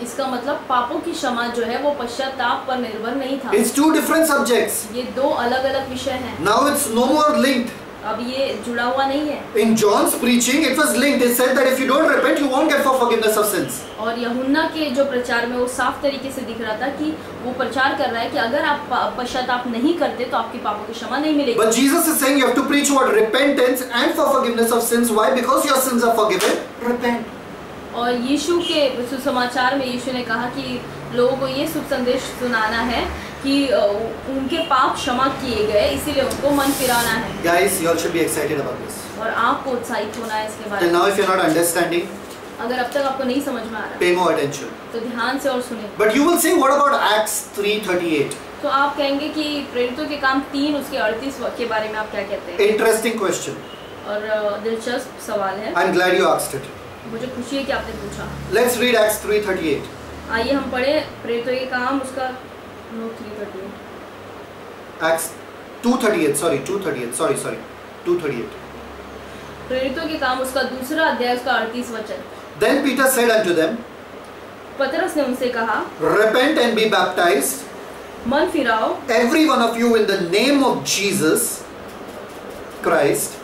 इसका मतलब पापों की क्षमा जो है वो पश्चाताप पर निर्भर नहीं था. It's two different subjects. ये दो अलग अलग विषय हैं. Now it's no more linked. अब ये जुड़ा हुआ नहीं है. In John's preaching, it was linked. It said that if you don't repent, you won't get for forgiveness of sins. और यूहन्ना के जो प्रचार में वो साफ तरीके से दिख रहा था कि वो प्रचार कर रहा है कि अगर आप पश्चाताप नहीं करते तो आपकी पापों की क्षमा नहीं मिलेगी. But Jesus is saying you have to preach about repentance and for forgiveness of sins. Why? Because your sins are forgiven. Repent. और यीशु के सुसमाचार में यीशु ने कहा कि लोगों को ये शुभ संदेश सुनाना है कि उनके पाप क्षमा किए गए, इसीलिए उनको मन फिराना है. Guys, you all should be excited about this. और आपको उत्साहित होना है इसके बारे Till में. now, if you're not understanding, अगर अब तक आपको नहीं समझ में आ रहा pay more attention. तो ध्यान से और सुने. But you will say, what about Acts 3:38? तो आप कहेंगे कि प्रेरितों के काम 3 उसके 38 के बारे में आप क्या कहते हैं? Interesting question. और दिलचस्प सवाल है. I'm glad you asked it. मुझे खुशी है कि आपने पूछा. Let's read Acts 3:38. आइए हम पढ़े प्रेरितों के काम उसका 3:38. Acts 2:38. Sorry, 2:38. प्रेरितों के काम उसका दूसरा अध्याय उसका 38 वचन. Then Peter said unto them, पतरस ने उनसे कहा, repent and be baptized, मन फिराओ every one of you in the name of Jesus Christ,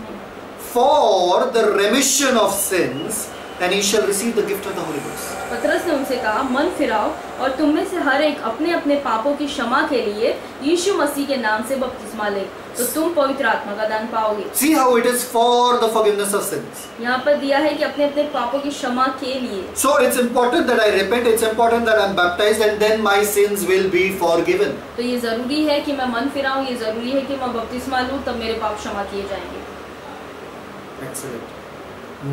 for the remission of sins, and ye shall receive the gift of the Holy Ghost. पतरस ने उनसे कहा, मन फिराओ और तुम में से हर एक अपने अपने पापों की क्षमा के लिए यीशु मसीह के नाम से बपतिस्मा ले, तो तुम पवित्र आत्मा का दान पाओगे. See how it is for the forgiveness of sins. यहाँ पर दिया है कि अपने अपने पापों की क्षमा के लिए. So it's important that I repent, it's important that I'm baptized, and then my sins will be forgiven. तो ये जरूरी है कि मैं मन फिराऊं, ये जरूरी है कि मैं बपतिस्मा लूं, तब मेरे पाप क्षमा किए जाएंगे. Excellent.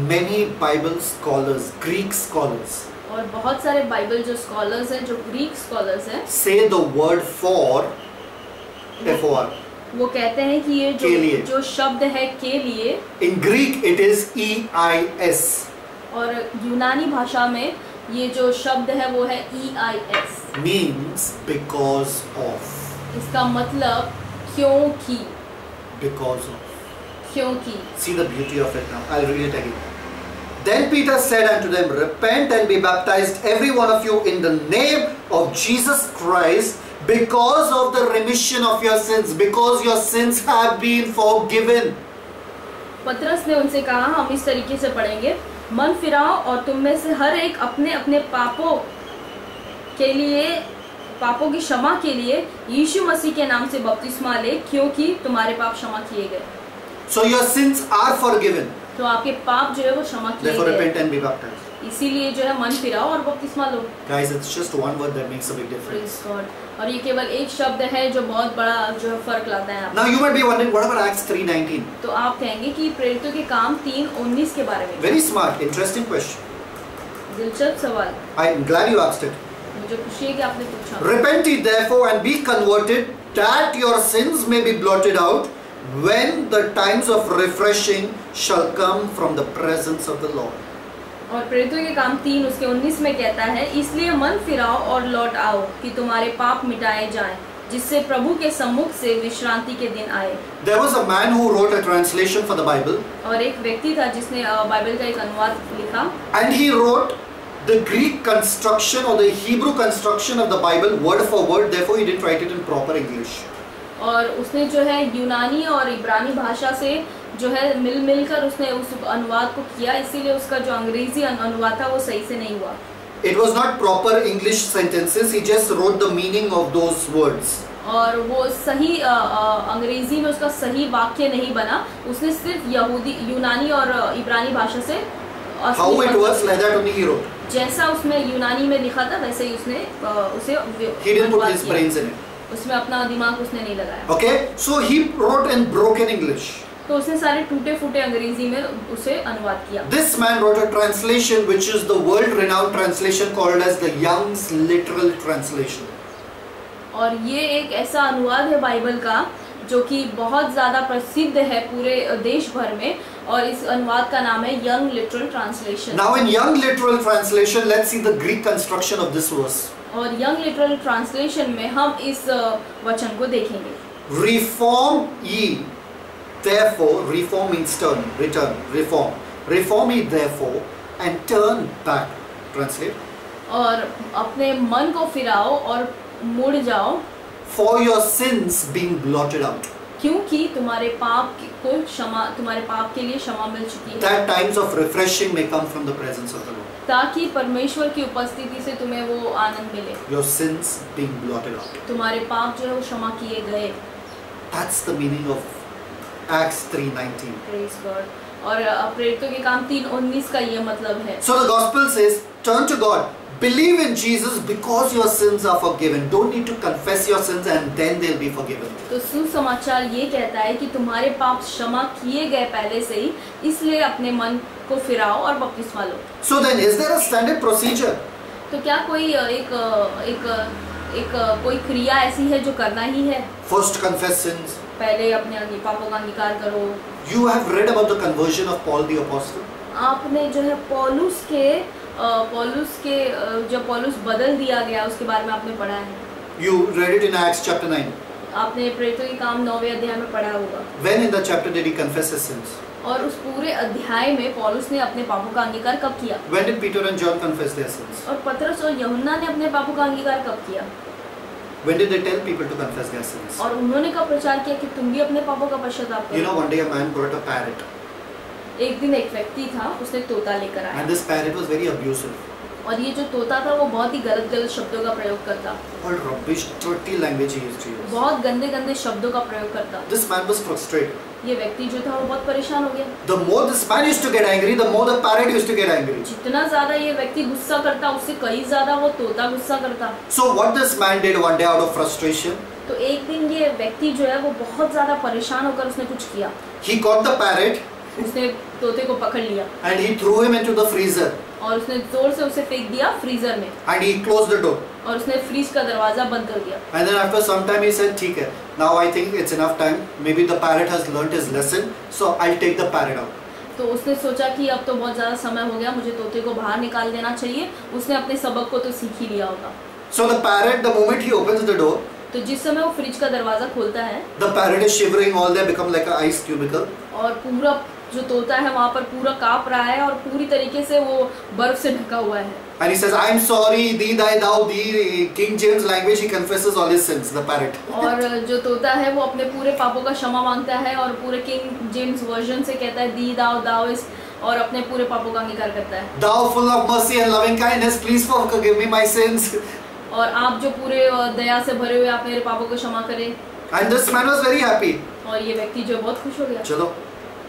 Many Bible scholars, Greek scholars, और बहुत सारे बाइबल जो स्कॉलर्स हैं, जो ग्रीक स्कॉलर्स हैं, say the word for, F-O-R. वो कहते हैं कि ये के लिए. जो शब्द है के लिए, In Greek it is E-I-S. और यूनानी भाषा में ये जो शब्द है वो है EIS. Means because of. इसका मतलब क्योंकि. Because of. क्योंकि. See the beauty of it now. I'll read it again. Then Peter said unto them, repent and be baptized every one of you in the name of Jesus Christ, because of the remission of your sins, because your sins have been forgiven. पतरस ने उनसे कहा, हम इस तरीके से पढ़ेंगे, मन फिराओ और तुम में से हर एक अपने अपने पापों के लिए, पापों की क्षमा के लिए यीशु मसीह के नाम से बपतिस्मा ले, क्योंकि तुम्हारे पाप क्षमा किए गए. So your sins are forgiven. तो आपके पाप जो है वो क्षमा किए Therefore गए. repent and be baptized. इसीलिए जो है मन फिराओ और बपतिस्मा लो. Guys, it's just one word that makes a big difference. Praise God. और ये केवल एक शब्द है जो बहुत बड़ा जो है फर्क लाता है. Now you might be wondering, what about Acts 3:19? तो आप कहेंगे कि प्रेरितों के काम 3:19 के बारे में. Very smart, interesting question. दिलचस्प सवाल. I'm glad you asked it. मुझे खुशी है कि आपने पूछा. Repent ye therefore and be converted, that your sins may be blotted out, when the times of refreshing shall come from the presence of the Lord. और प्रेरितों के काम 3 उसके 19 में कहता है, इसलिए मन फिराओ और लौट आओ कि तुम्हारे पाप मिटाए जाएं, जिससे प्रभु के सम्मुख से विश्रांति के दिन आए. There was a man who wrote a translation for the Bible. और एक व्यक्ति था जिसने बाइबल का एक अनुवाद लिखा. And he wrote the Greek construction or the Hebrew construction of the Bible word for word. Therefore, he didn't write it in proper English. और उसने जो है यूनानी और इब्रानी भाषा से जो है मिलकर उसने उस अनुवाद को किया, इसीलिए उसका जो अंग्रेजी अनुवाद था वो सही से नहीं हुआ. It was not proper English sentences. He just wrote the meaning of those words. और वो सही अंग्रेजी में उसका सही वाक्य नहीं बना. उसने सिर्फ यूनानी और इब्रानी भाषा से How it was, like that only he wrote. जैसा उसमें यूनानी में लिखा था वैसे ही उसने उसे He didn't put his brains in it. उसमें अपना दिमाग उसने नहीं लगाया. Okay, so he wrote in broken English. तो उसने सारे टूटे फूटे अंग्रेजी में उसे अनुवाद किया. This man wrote a translation which is the world-renowned translation called as the Young's Literal Translation. और ये एक ऐसा अनुवाद है बाइबल का जो कि बहुत ज़्यादा प्रसिद्ध है पूरे देश भर में, और इस अनुवाद का नाम है young literal translation. Now in Young Literal Translation, let's see the Greek construction of this verse. और यंग लिटरल ट्रांसलेशन में हम इस वचन को देखेंगे. Reform ye, therefore, reform means turn, return, reform. Reform ye therefore and turn back. Translate. और अपने मन को फिराओ और मुड़ जाओ. For your sins being blotted out. क्योंकि तुम्हारे पाप के लिए क्षमा मिल चुकी है. That times of refreshing may come from the presence of the Lord. ताकि परमेश्वर की उपस्थिति से तुम्हें वो आनंद मिले. Your sins being blotted out. तुम्हारे पाप जो है वो क्षमा किए गए. That's the meaning of Acts 3:19. Praise God. और प्रेरितों के काम 3:19 का ये मतलब है. So the gospel says, turn to God. Believe in Jesus because your sins are forgiven. Don't need to confess your sins and then they'll be forgiven. तो सुसमाचार ये कहता है कि तुम्हारे पाप क्षमा किए गए पहले से ही, इसलिए अपने मन को फिराओ और बपतिस्मा लो. So then, is there a standard procedure? तो क्या कोई कोई क्रिया ऐसी है जो करना ही है? First confess sins. पहले अपने पापों का अंगीकार करो. You have read about the conversion of Paul the Apostle. आपने जो है पौलुस के जब पौलुस बदल दिया गया उसके बारे में आपने पढ़ा है. You read it in Acts chapter 9. आपने प्रेरितों के काम 9वें अध्याय में पढ़ा होगा. When in the chapter did he confess his sins? और उस पूरे अध्याय में पौलुस ने अपने पापों का अंगीकार कब किया? When did Peter and John confess their sins? और पतरस और यूहन्ना ने अपने पापों का अंगीकार कब किया? When did they tell people to confess their sins? और उन्होंने कब प्रचार किया कि तुम भी अपने पापों का पश्चाताप करो? You know, one day a man brought a parrot. एक दिन एक व्यक्ति था, उसने तोता लेकर आया. And this parrot was very abusive. और ये जो तोता था वो बहुत ही गलत शब्दों का प्रयोग करता. All rubbish, dirty language he used to use. बहुत गंदे शब्दों का प्रयोग करता. This man was frustrated. ये व्यक्ति जो था वो बहुत परेशान हो गया. The more this man used to get angry, the more the parrot used to get angry. जितना ज़्यादा ये व्यक्ति गुस्सा करता, उससे कई ज़्यादा वो तोता गुस्सा करता. So what this man did one day out of frustration? तो एक दिन ये व्यक्ति जो है वो बहुत ज़्यादा परेशान होकर उसने कुछ किया. He caught the parrot. उसने तोते को पकड़ लिया. And he threw him into the freezer. और उसने जोर से उसे फेंक दिया फ्रीजर में. And he closed the door. और उसने फ्रीज का दरवाजा बंद कर दिया. And then after some time he said, ठीक है, now I think it's enough time. Maybe the parrot has learnt his lesson, so I'll take the parrot out. तो उसने सोचा कि अब तो बहुत ज़्यादा समय हो गया, मुझे तोते को बाहर निकाल देना चाहिए. उसने अपने सबक को तो सीख ही लिया होगा. So the parrot, the moment he opens the door, तो जिस समय वो फ्रिज का दरवाजा खोलता है, the parrot is shivering all there, become like an ice cubicle. और पूरा जो तोता है वहाँ पर पूरा काँप रहा है और पूरी तरीके से वो बर्फ से ढका हुआ है. And he says, I'm sorry, thee, thy, thou, thee. King James language, he confesses all his sins, the parrot. और जो तोता है वो अपने पूरे पापों का क्षमा मांगता है और पूरे किंग जेम्स वर्जन से कहता है दी दाओ दाओ इस, और अपने पूरे पापों का अंगीकार करता है. Thou full of mercy and loving kindness, please forgive me my sins. और आप जो पूरे दया से भरे हुए, आप मेरे पापों को क्षमा करें. And this man was very happy. और ये व्यक्ति जो बहुत खुश हो गया. चलो,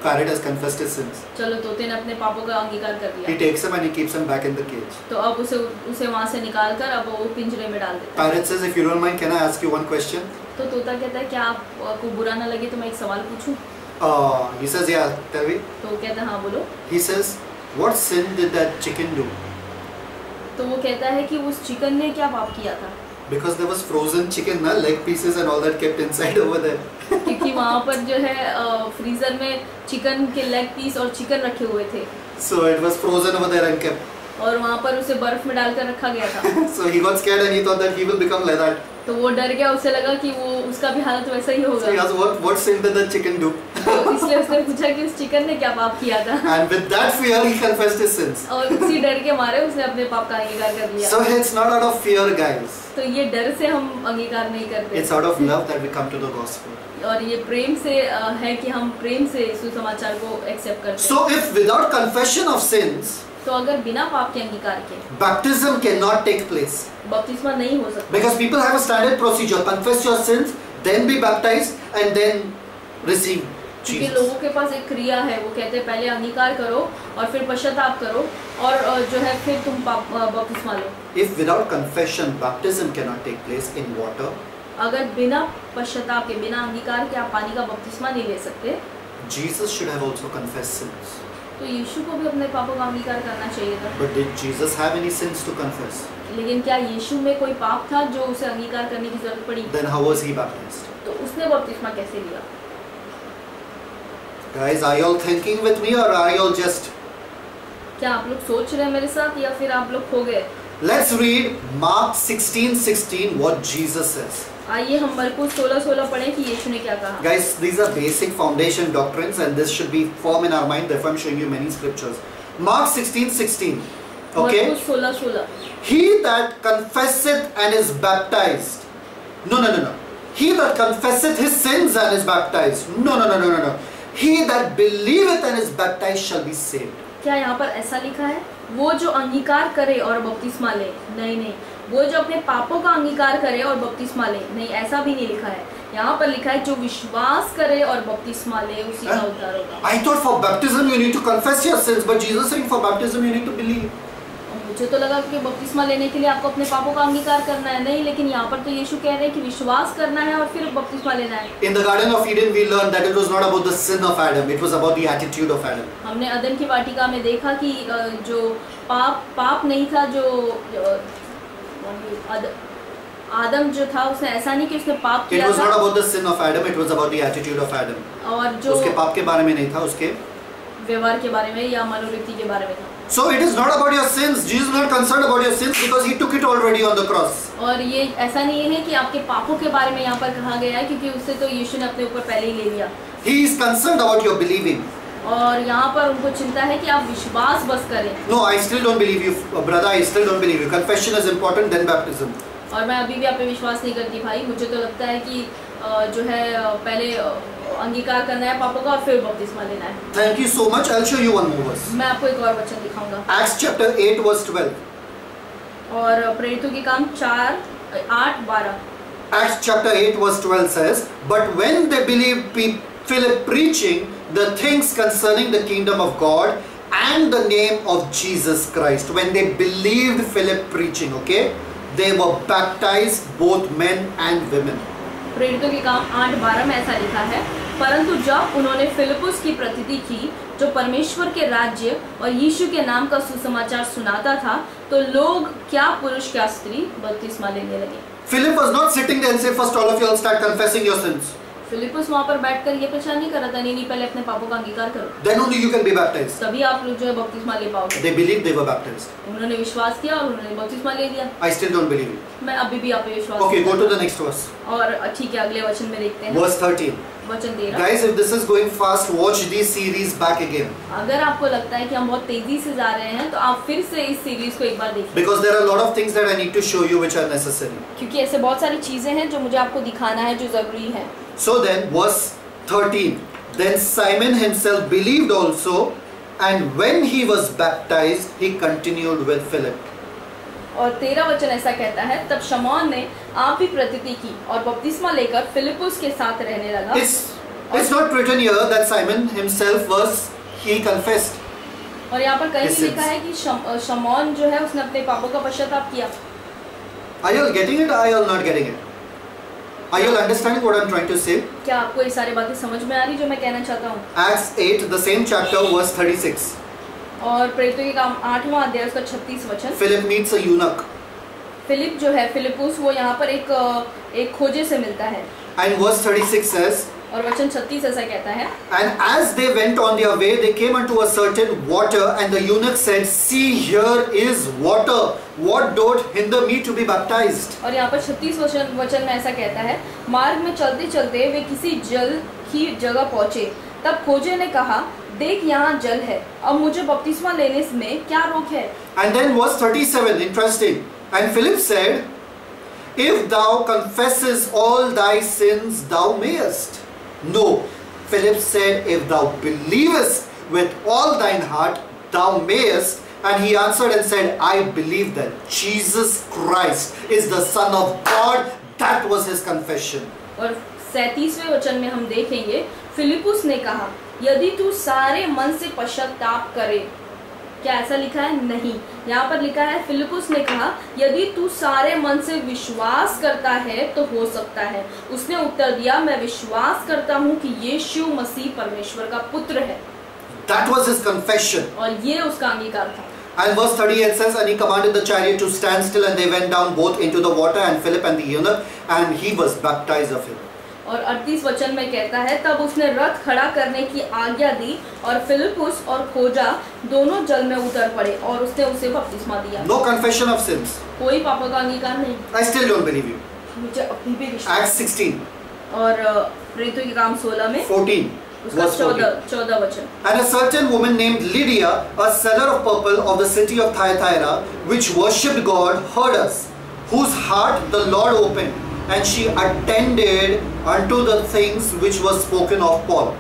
parrot has confessed his sins. चलो तोते ने अपने पापों का अंगीकार कर दिया. He takes him and he keeps him back in the cage. तो अब उसे वहाँ से निकाल कर अब वो पिंजरे में डाल देता है. Parrot says, if you don't mind, can I ask you one question? तो तोता कहता है क्या आपको बुरा ना लगे तो मैं एक सवाल पूछूं? He says, yeah, tell me. तो कहता है हाँ बोलो. He says, what sin did that chicken do? तो वो कहता है कि उस चिकन ने क्या पाप किया था? Because there was frozen chicken, na, leg pieces and all that kept inside over there. क्योंकि वहाँ पर जो है फ्रीजर में चिकन के लेग पीस और चिकन रखे हुए थे. So it was frozen over there and kept. और वहाँ पर उसे बर्फ में डालकर रखा गया था. So he got scared and he thought that he will become like that. तो वो डर गया, उसे लगा कि वो उसका भी हालत वैसा ही होगा. So he asked, what sin did the chicken do? तो इसलिए उसने पूछा कि उस चिकन ने क्या पाप किया था. And with that fear he confessed his sins. और उसी डर के मारे उसने अपने पाप का अंगीकार कर लिया. So it's not out of fear, guys. तो ये डर से हम अंगीकार नहीं करते. It's out of love that we come to the gospel. और ये प्रेम से है कि हम प्रेम से सुसमाचार को एक्सेप्ट करते हैं. So if without confession of sins, तो अगर बिना पाप के अंगीकार के baptism cannot take place. बपतिस्मा नहीं हो सकता. Because people have a standard procedure: confess your sins, then be baptized, and then receive क्योंकि Jesus. लोगों के पास एक क्रिया है, वो कहते हैं पहले अंगीकार करो और फिर पश्चाताप करो और जो है फिर तुम बपतिस्मा लो। If without confession baptism cannot take place in water, अगर बिना पश्चाताप के, बिना अंगीकार के आप पानी का बपतिस्मा नहीं ले सकते, Jesus should have also confessed sins. तो यीशु को भी अपने पापों का अंगीकार करना चाहिए था। But did Jesus have any sins to confess? लेकिन क्या यीशु में कोई पाप था जो उसे अंगीकार करने की जरूरत पड़ी? Then how was he baptized? तो उसने बपतिस्मा कैसे लिया? Guys, are you all thinking with me or are you all just? क्या आप लोग सोच रहे हैं मेरे साथ या फिर आप लोग खो गए? Let's read Mark 16:16 what Jesus says. आइए हम मरकुस 16:16 पढ़ें कि यीशु ने क्या कहा। Guys, these are basic foundation doctrines and this should be form in our mind. Therefore, I'm showing you many scriptures. Mark 16:16. Okay. मरकुस 16:16। He that confesseth and is baptized. No. He that confesseth his sins and is baptized. No. He that believeth and is baptized shall be saved. क्या यहाँ पर ऐसा लिखा है? वो जो अंगीकार करे और बपतिस्मा ले? नहीं। वो जो अपने पापों का अंगीकार करे और बपतिस्मा ले? नहीं, ऐसा भी नहीं लिखा है। यहाँ पर लिखा है जो विश्वास करे और बपतिस्मा ले उसी का उद्धार होगा। I thought for baptism you need to confess your sins, but Jesus is saying for baptism you need to believe. मुझे तो लगा कि बपतिस्मा लेने के लिए आपको अपने पापों का अंगीकार करना है। नहीं, लेकिन यहाँ पर तो यीशु कह रहे हैं कि विश्वास करना है और फिर बपतिस्मा लेना है। In the Garden of Eden we learned that it was not about the sin of Adam, it was about the attitude of Adam. हमने अदन की वाटिका में देखा कि जो पाप नहीं था, जो आदम जो था उसने ऐसा नहीं कि उसने पाप किया था। It was not about the sin of Adam, it was about the attitude of Adam. और जो उसके पाप के बारे में नहीं था, उसके व्यवहार के बारे में या मनोवृत्ति के बारे में था। So it is not about your sins. Jesus is not concerned about your sins because he took it already on the cross. और ये ऐसा नहीं है कि आपके पापों के बारे में यहाँ पर कहा गया है, क्योंकि उससे तो यीशु ने अपने ऊपर पहले ही ले लिया। He is concerned about your believing. और यहाँ पर उनको चिंता है कि आप विश्वास बस करें। No, I still don't believe you, brother. I still don't believe you. Confession is important, then baptism. और मैं अभी भी आप पे विश्वास नहीं करती भाई। मुझे तो लगता है कि जो है पहले अंगीकार करना है पापों का और फिर बपतिस्मा लेना है। Thank you so much. I'll show you one more verse. मैं आपको एक और वचन दिखाऊंगा। Acts chapter 8 verse 12. और प्रेरितों के काम 8:12। Acts chapter 8 verse 12 says, "But when they believed Philip preaching the things concerning the kingdom of God and the name of Jesus Christ," when they believed Philip preaching, okay, they were baptized, both men and women. प्रेरितों के काम 8:12 में ऐसा लिखा है, परंतु जब उन्होंने फिलिपुस की प्रतीति की जो परमेश्वर के राज्य और यीशु के नाम का सुसमाचार सुनाता था, तो लोग क्या पुरुष क्या स्त्री बपतिस्मा लेने लगे। Philip was not sitting there and say, "First all of you all start confessing your sins. Philip वहाँ पर बैठकर ये प्रचार नहीं कर रहा था, नहीं पहले अपने पापों का अंगीकार करो, Then only you can be baptized." तभी आप लोग जो है बपतिस्मा ले पाओगे। They believed, they were baptized. उन्होंने विश्वास किया और उन्होंने बपतिस्मा ले लिया। I still don't believe you. मैं अभी भी आप पे विश्वास Okay, नहीं go to करता। the next verse. और ठीक है, अगले वचन में देखते हैं। Verse 13. वचन 13। Guys, if this is going fast, watch these series back again. अगर आपको लगता है कि हम बहुत तेजी से जा रहे हैं तो आप फिर से इस सीरीज को एक बार देखिए, Because there are a lot of things that I need to show you which are necessary. क्योंकि ऐसे बहुत सारी चीजें हैं जो मुझे आपको दिखाना है जो जरूरी है। So then, verse 13. Then Simon himself believed also, and when he was baptized, he continued with Philip. और 13 वचन ऐसा कहता है, तब शमौन ने आप भी प्रतीति की और बपतिस्मा लेकर फिलिपुस के साथ रहने लगा। It's not written here that Simon himself he confessed. और यहाँ पर कहीं His भी लिखा sins. है कि शमौन जो है उसने अपने पापों का पश्चाताप किया। Are you all getting it or are you all not getting it? Are you all understanding what I'm trying to say? क्या आपको ये सारी बातें समझ में आ रही जो मैं कहना चाहता हूँ? Acts 8, the same chapter, verse 36. और प्रेरितों के काम 8वां अध्याय उसका 36 वचन। Philip meets a eunuch. Philip जो है फिलिपुस वो यहाँ पर एक खोजे से मिलता है। And verse 36 says, और वचन 36 ऐसा कहता है, "And as they went on their way, they came unto a certain water, and the eunuch said, See, here is water. What doth hinder me to be baptized?" और यहाँ पर 36 वचन में ऐसा कहता है, मार्ग में चलते चलते वे किसी जल की जगह पहुँचे, तब खोजे ने कहा, देख यहाँ जल है, अब मुझे बपतिस्मा लेने में क्या रोक है। And then verse 37, interesting. And Philip said, "If thou confesses all thy sins, thou mayest." No, Philip said, "If thou believest with all thine heart, thou mayest." And he answered and said, "I believe that Jesus Christ is the Son of God." That was his confession. और 37वें वचन में हम देखेंगे, फिलिपुस ने कहा, यदि तू सारे मन से पश्चाताप करे। क्या ऐसा लिखा है? नहीं, यहाँ पर लिखा है फिलिपुस ने कहा, यदि तू सारे मन से विश्वास करता है तो हो सकता है। उसने उत्तर दिया, मैं विश्वास करता हूँ कि यीशु मसीह परमेश्वर का पुत्र है। That was his confession. और ये उसका अंगीकार था। And verse 38 says, and he commanded the chariot to stand still, and they went down both into the water, and Philip and the eunuch, and he was baptized of him. और 38 वचन में कहता है, तब उसने रथ खड़ा करने की आज्ञा दी और फिलिपुस और खोजा दोनों जल में उतर पड़े और उसने उसे बपतिस्मा दिया। No confession of sins. कोई पापों का अंगीकार नहीं। I still don't believe you. मुझे अभी भी विश्वास। Acts 16. और प्रेरितों के काम 16 में 14. उसका 14 वचन। And a certain woman named Lydia, a seller of purple of the city of Thyatira, which worshipped God, heard us, whose heart the Lord opened, and she attended unto the things which were spoken of Paul.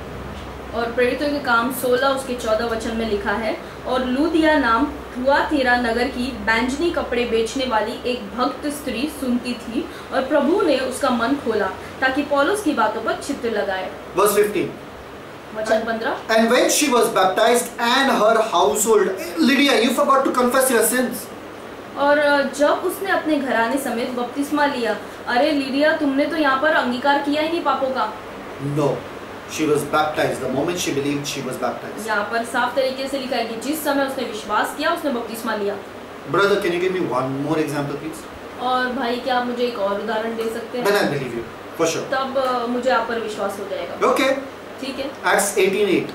और प्रेरितों के काम 16 उसके 14 वचन में लिखा है, और लूदिया नाम थुआतीरा नगर की बैंजनी कपड़े बेचने वाली एक भक्त स्त्री सुनती थी, और प्रभु ने उसका मन खोला ताकि पौलुस की बातों पर चित्त लगाए। Verse 15. वचन 15। And when she was baptized and her household, Lydia, you forgot to confess your sins. और जब उसने अपने घराने समेत बपतिस्मा लिया, अरे लीडिया, तुमने तो यहाँ पर अंगीकार किया ही नहीं पापों का। No, she was baptized. The moment she believed, she was baptized. यहाँ पर साफ तरीके से लिखा है कि जिस समय उसने विश्वास किया उसने बपतिस्मा लिया। Brother, can you give me one more example, please? और भाई, क्या आप मुझे एक और उदाहरण दे सकते हैं? Then I believe you, for sure. तब मुझे आप पर विश्वास हो जाएगा। Okay. ठीक है। Acts 18:8.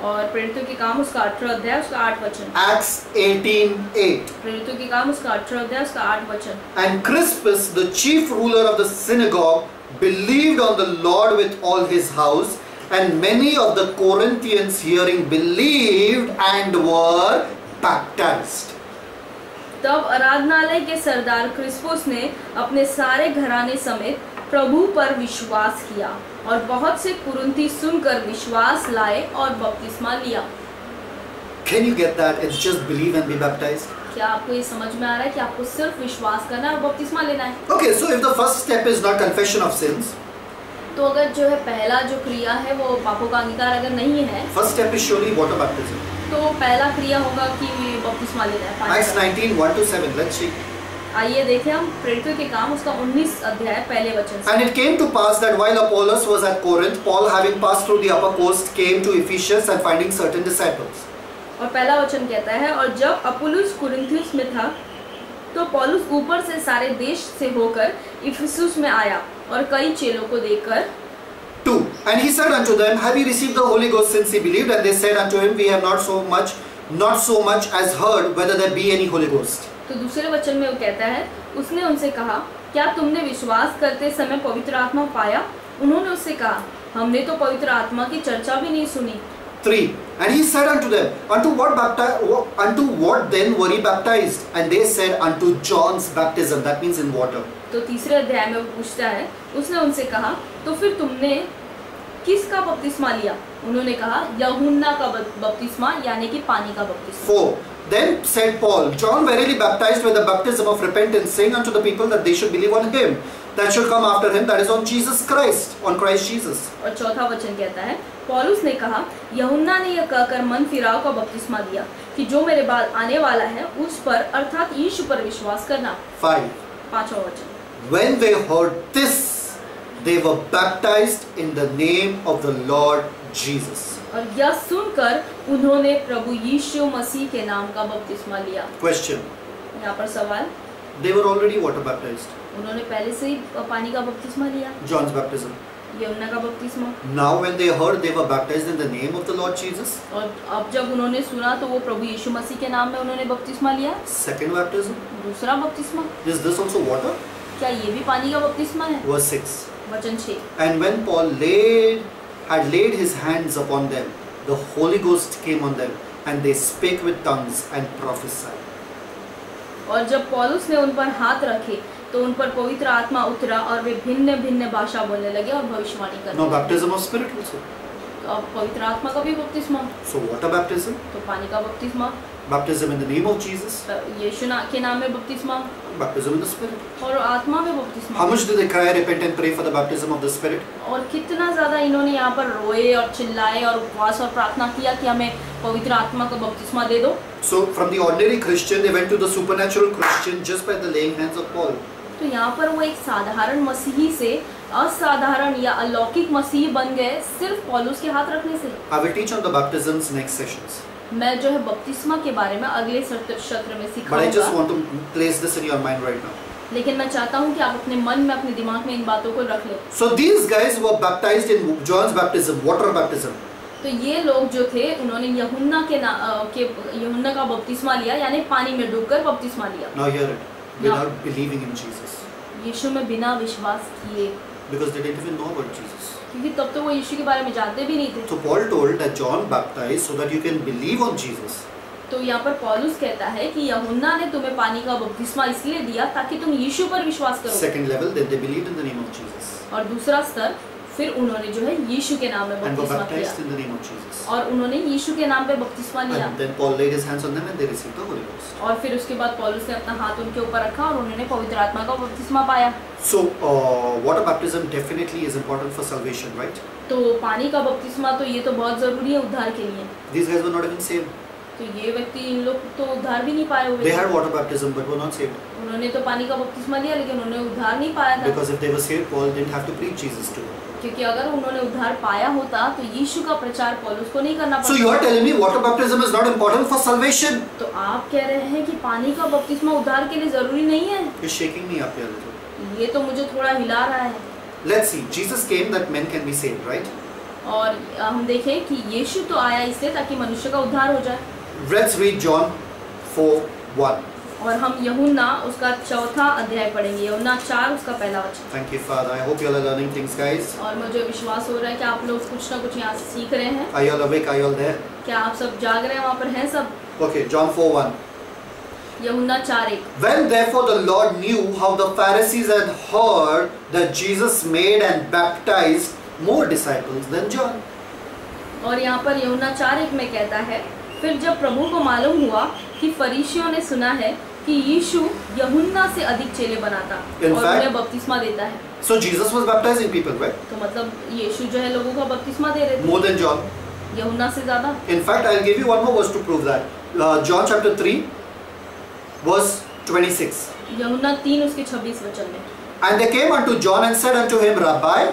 और प्रेरितों के काम उसका 18 अध्याय उसका 8 वचन। Acts 18:8. प्रेरितों के काम उसका 18 अध्याय उसका 8 वचन। And Crispus, the chief ruler of the synagogue, believed on the Lord with all his house, and many of the Corinthians hearing believed and were baptized. तब आराधनालय के सरदार क्रिस्पुस ने अपने सारे घराने समेत प्रभु पर विश्वास किया, और बहुत से कुरिन्थी सुनकर विश्वास लाए और बपतिस्मा लिया। Can you get that? It's just believe and be baptized. क्या आपको ये समझ में आ रहा है कि आपको सिर्फ विश्वास करना है और बपतिस्मा लेना है? Okay, so if the first step is not confession of sins, तो अगर जो है पहला जो क्रिया है वो पापों का अंगीकार अगर नहीं है, first step is surely water baptism. तो पहला क्रिया होगा कि बपतिस्मा लेना है। Acts 19:1-7. Let's see. आइए देखें हम प्रेरितों के काम उसका 19 अध्याय पहले वचन से। And it came to pass that while Apollos was at Corinth, Paul, having passed through the upper coast, came to Ephesus and finding certain disciples. और पहला वचन कहता है, और जब अपुल्लोस कुरिन्थुस में था तो पौलुस ऊपर से सारे देश से होकर इफिसुस में आया और कई चेलों को देखकर 2. And he said unto them, have ye received the Holy Ghost since ye believed? And they said unto him, we have not so much as heard whether there be any Holy Ghost. तो दूसरे वचन में वो कहता है, उसने उनसे कहा, क्या तुमने विश्वास करते समय पवित्र आत्मा पाया? उन्होंने उससे कहा, हमने तो पवित्र आत्मा की चर्चा भी नहीं सुनी। 3. And he said unto them, unto what then were ye baptized? And they said, unto John's baptism. That means in water. तो तीसरे अध्याय में वो पूछता है, उसने उनसे कहा, तो फिर तुमने किसका बपतिस्मा लिया? उन्होंने कहा, यूहन्ना का बपतिस्मा, यानी कि पानी का बपतिस्मा। 4. Then said Paul, John verily baptized with the baptism of repentance, saying unto the people that they should believe on him that should come after him, that is on Jesus Christ, on Christ Jesus. और चौथा वचन कहता है, पौलुस ने कहा, यूहन्ना ने यह कहकर मन फिराव का बपतिस्मा दिया कि जो मेरे बाद आने वाला है उस पर, अर्थात यीशु पर विश्वास करना। 5. पांचवा वचन। When they heard this, they were baptized in the name of the Lord Jesus. और यह सुनकर उन्होंने प्रभु यीशु मसीह के नाम का बपतिस्मा लिया। Question. यहाँ पर सवाल, They were already water baptized. उन्होंने पहले से ही पानी का बपतिस्मा लिया, John's baptism. यूहन्ना का बपतिस्मा। Now when they heard, they were baptized in the name of the Lord Jesus. और अब जब उन्होंने सुना तो वो प्रभु यीशु मसीह के नाम में उन्होंने बपतिस्मा लिया। Second baptism. दूसरा बपतिस्मा, Is this also water? क्या ये भी पानी का बपतिस्मा है? Verse 6. वचन 6। And when Paul had laid his hands upon them, the Holy Ghost came on them, and they spake with tongues and prophesied. और जब पौलुस ने उन पर हाथ रखे तो उन पर पवित्र आत्मा उतरा और वे भिन्न भिन्न भाषा बोलने लगे और भविष्यवाणी करने Now लगे। baptism of spirit also. अब पवित्र आत्मा का भी बपतिस्मा, So water baptism, तो पानी का बपतिस्मा, baptism in the name of Jesus, यीशु के नाम में बपतिस्मा, baptism in the Spirit. और आत्मा में बपतिस्मा। How much did they cry, repent and pray for the baptism of the Spirit? और कितना ज़्यादा इन्होंने यहाँ पर रोए और चिल्लाए और उपवास और प्रार्थना किया कि हमें पवित्र आत्मा का बपतिस्मा दे दो। So from the ordinary Christian, they went to the supernatural Christian just by the laying hands of Paul. तो यहाँ पर वो एक साधारण मसीही से असाधारण या अलौकिक मसीही बन गए सिर्फ पौलुस के हाथ रखने से। I will teach on the baptisms next sessions. मैं जो है बपतिस्मा के बारे में अगले सत्र में But I just सिखाऊंगा, want to place this in your mind right now. लेकिन मैं चाहता हूँ कि आप अपने मन में, अपने दिमाग में इन बातों को रख लें। So these guys were baptized in John's baptism, water baptism. तो ये लोग जो थे उन्होंने यूहन्ना का बपतिस्मा लिया, यानी पानी में डूबकर बपतिस्मा लिया। Now hear it. Without believing in Jesus. यीशु में बिना विश्वास किए, Because they didn't even know about Jesus. क्योंकि तब तो वो यीशु के बारे में जानते भी नहीं थे। So Paul told that John baptized so that you can believe on Jesus. तो यहाँ पर पौलुस कहता है कि यूहन्ना ने तुम्हें पानी का बपतिस्मा इसलिए दिया ताकि तुम यीशु पर विश्वास करो। Second level, then they believed in the name of Jesus. और दूसरा स्तर, फिर उन्होंने जो है यीशु के नाम में And were बपतिस्मा किया baptized in the name of Jesus. और उन्होंने यीशु के नाम पे बपतिस्मा लिया। And then Paul laid his hands on them and they received the Holy Ghost. और फिर उसके बाद पौलुस ने अपना हाथ उनके ऊपर रखा और उन्होंने पवित्र आत्मा का बपतिस्मा पाया। So water baptism definitely is important for salvation, right? तो पानी का बपतिस्मा तो ये तो बहुत जरूरी है उद्धार के लिए। These guys were not even saved. तो ये व्यक्ति, इन लोग तो उद्धार भी नहीं पाए हुए They थे। had water baptism but were not saved. उन्होंने तो पानी का बपतिस्मा लिया लेकिन उन्होंने उद्धार नहीं पाया था। Because if they were saved, Paul didn't have to preach Jesus to them. क्योंकि अगर उन्होंने उद्धार पाया होता तो यीशु का प्रचार पौलुस को नहीं करना So you are पड़ता। telling me water baptism is not important for salvation? तो आप कह रहे हैं कि पानी का बपतिस्मा उद्धार के लिए जरूरी नहीं है? You're shaking me up here a little. ये तो मुझे थोड़ा हिला रहा है। Let's see. Jesus came that men can be saved, right? और हम देखें कि यीशु तो आया इसलिए ताकि मनुष्य का उद्धार हो जाए। Let's read John 4:1. और हम यूहन्ना उसका 4था अध्याय पढ़ेंगे, यूहन्ना 4 उसका पहला वचन। Thank you, Father. I hope you all are learning things, guys. और मुझे विश्वास हो रहा है कि आप लोग कुछ ना कुछ यहाँ से सीख रहे हैं। Are you all awake? Are you all there? क्या आप सब जाग रहे हैं? वहाँ पर हैं सब? Okay, John 4:1. यूहन्ना 4:1। When therefore the Lord knew how the Pharisees had heard that Jesus made and baptized more disciples than John. और यहाँ पर यूहन्ना 4:1 में कहता है, फिर जब प्रभु को मालूम हुआ कि फरीसियों ने सुना है कि यीशु यूहन्ना से अधिक चेले बनाता In और fact- उन्हें बपतिस्मा देता है। So Jesus was baptizing people, right? तो मतलब यीशु जो है लोगों को बपतिस्मा दे रहे थे More than John. यूहन्ना से ज्यादा। In fact, I'll give you one more verse to prove that. John chapter 3, verse 26. यूहन्ना 3 उसके 26 वचन में। And they came unto John and said unto him, Rabbi,